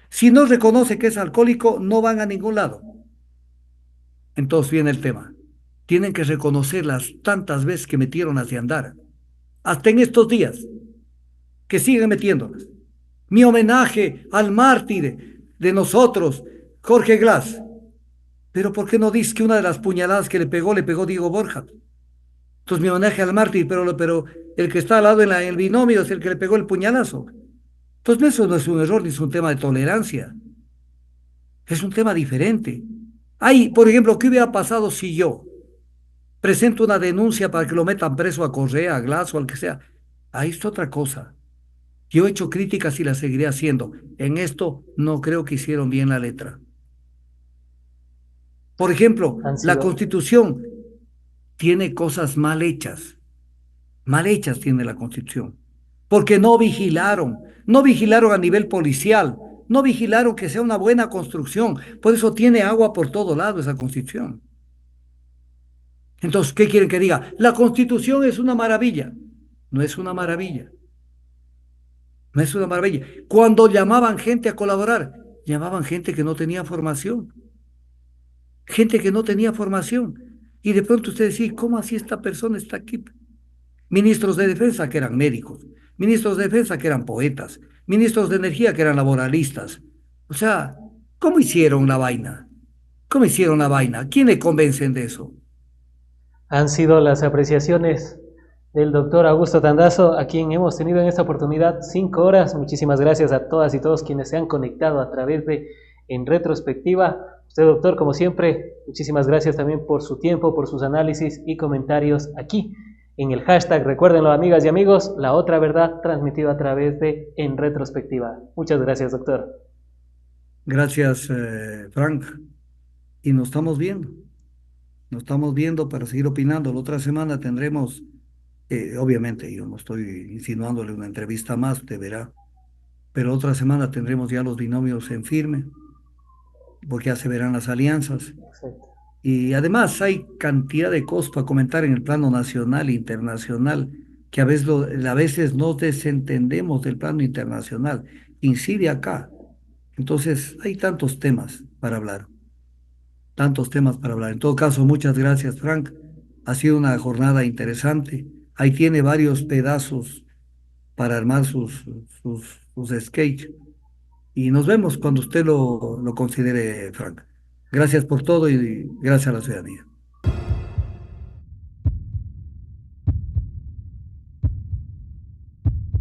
Si no reconoce que es alcohólico, no van a ningún lado. Entonces viene el tema. Tienen que reconocer las tantas veces que metieron hacia andar. Hasta en estos días, que siguen metiéndolas. Mi homenaje al mártir de nosotros, Jorge Glass. Pero ¿por qué no dices que una de las puñaladas que le pegó Diego Borja? Entonces mi homenaje al mártir, pero el que está al lado en el binomio es el que le pegó el puñalazo. Entonces eso no es un error ni es un tema de tolerancia, es un tema diferente. Hay, por ejemplo, ¿qué hubiera pasado si yo presento una denuncia para que lo metan preso a Correa, a Glass o al que sea? Ahí está otra cosa. Yo he hecho críticas y las seguiré haciendo. En esto no creo que hicieron bien la letra. Por ejemplo, Han la sido, Constitución tiene cosas mal hechas tiene la Constitución, porque no vigilaron a nivel policial, no vigilaron que sea una buena construcción, por eso tiene agua por todo lado esa Constitución. Entonces, ¿qué quieren que diga? La Constitución es una maravilla, no es una maravilla, no es una maravilla. Cuando llamaban gente a colaborar, llamaban gente que no tenía formación, gente que no tenía formación. Y de pronto usted decía, ¿cómo así esta persona está aquí? Ministros de defensa que eran médicos, ministros de defensa que eran poetas, ministros de energía que eran laboralistas. O sea, ¿cómo hicieron la vaina? ¿Cómo hicieron la vaina? ¿Quién le convencen de eso? han sido las apreciaciones del doctor Augusto Tandazo, a quien hemos tenido en esta oportunidad 5 horas. Muchísimas gracias a todas y todos quienes se han conectado a través de En Retrospectiva. Usted, doctor, como siempre, muchísimas gracias también por su tiempo, por sus análisis y comentarios aquí en el hashtag. Recuérdenlo, amigas y amigos, la otra verdad transmitida a través de En Retrospectiva. Muchas gracias, doctor. Gracias, Frank. Y nos estamos viendo para seguir opinando. La otra semana tendremos, obviamente, yo no estoy insinuándole una entrevista más, usted verá, pero otra semana tendremos ya los binomios en firme, porque ya se verán las alianzas. Exacto. Y además hay cantidad de cosas para comentar en el plano nacional e internacional, que a veces nos desentendemos del plano internacional. Incide acá. Entonces, hay tantos temas para hablar, tantos temas para hablar. En todo caso, muchas gracias, Frank. Ha sido una jornada interesante. Ahí tiene varios pedazos para armar sus sketches. Y nos vemos cuando usted lo considere, Frank. Gracias por todo y gracias a la ciudadanía.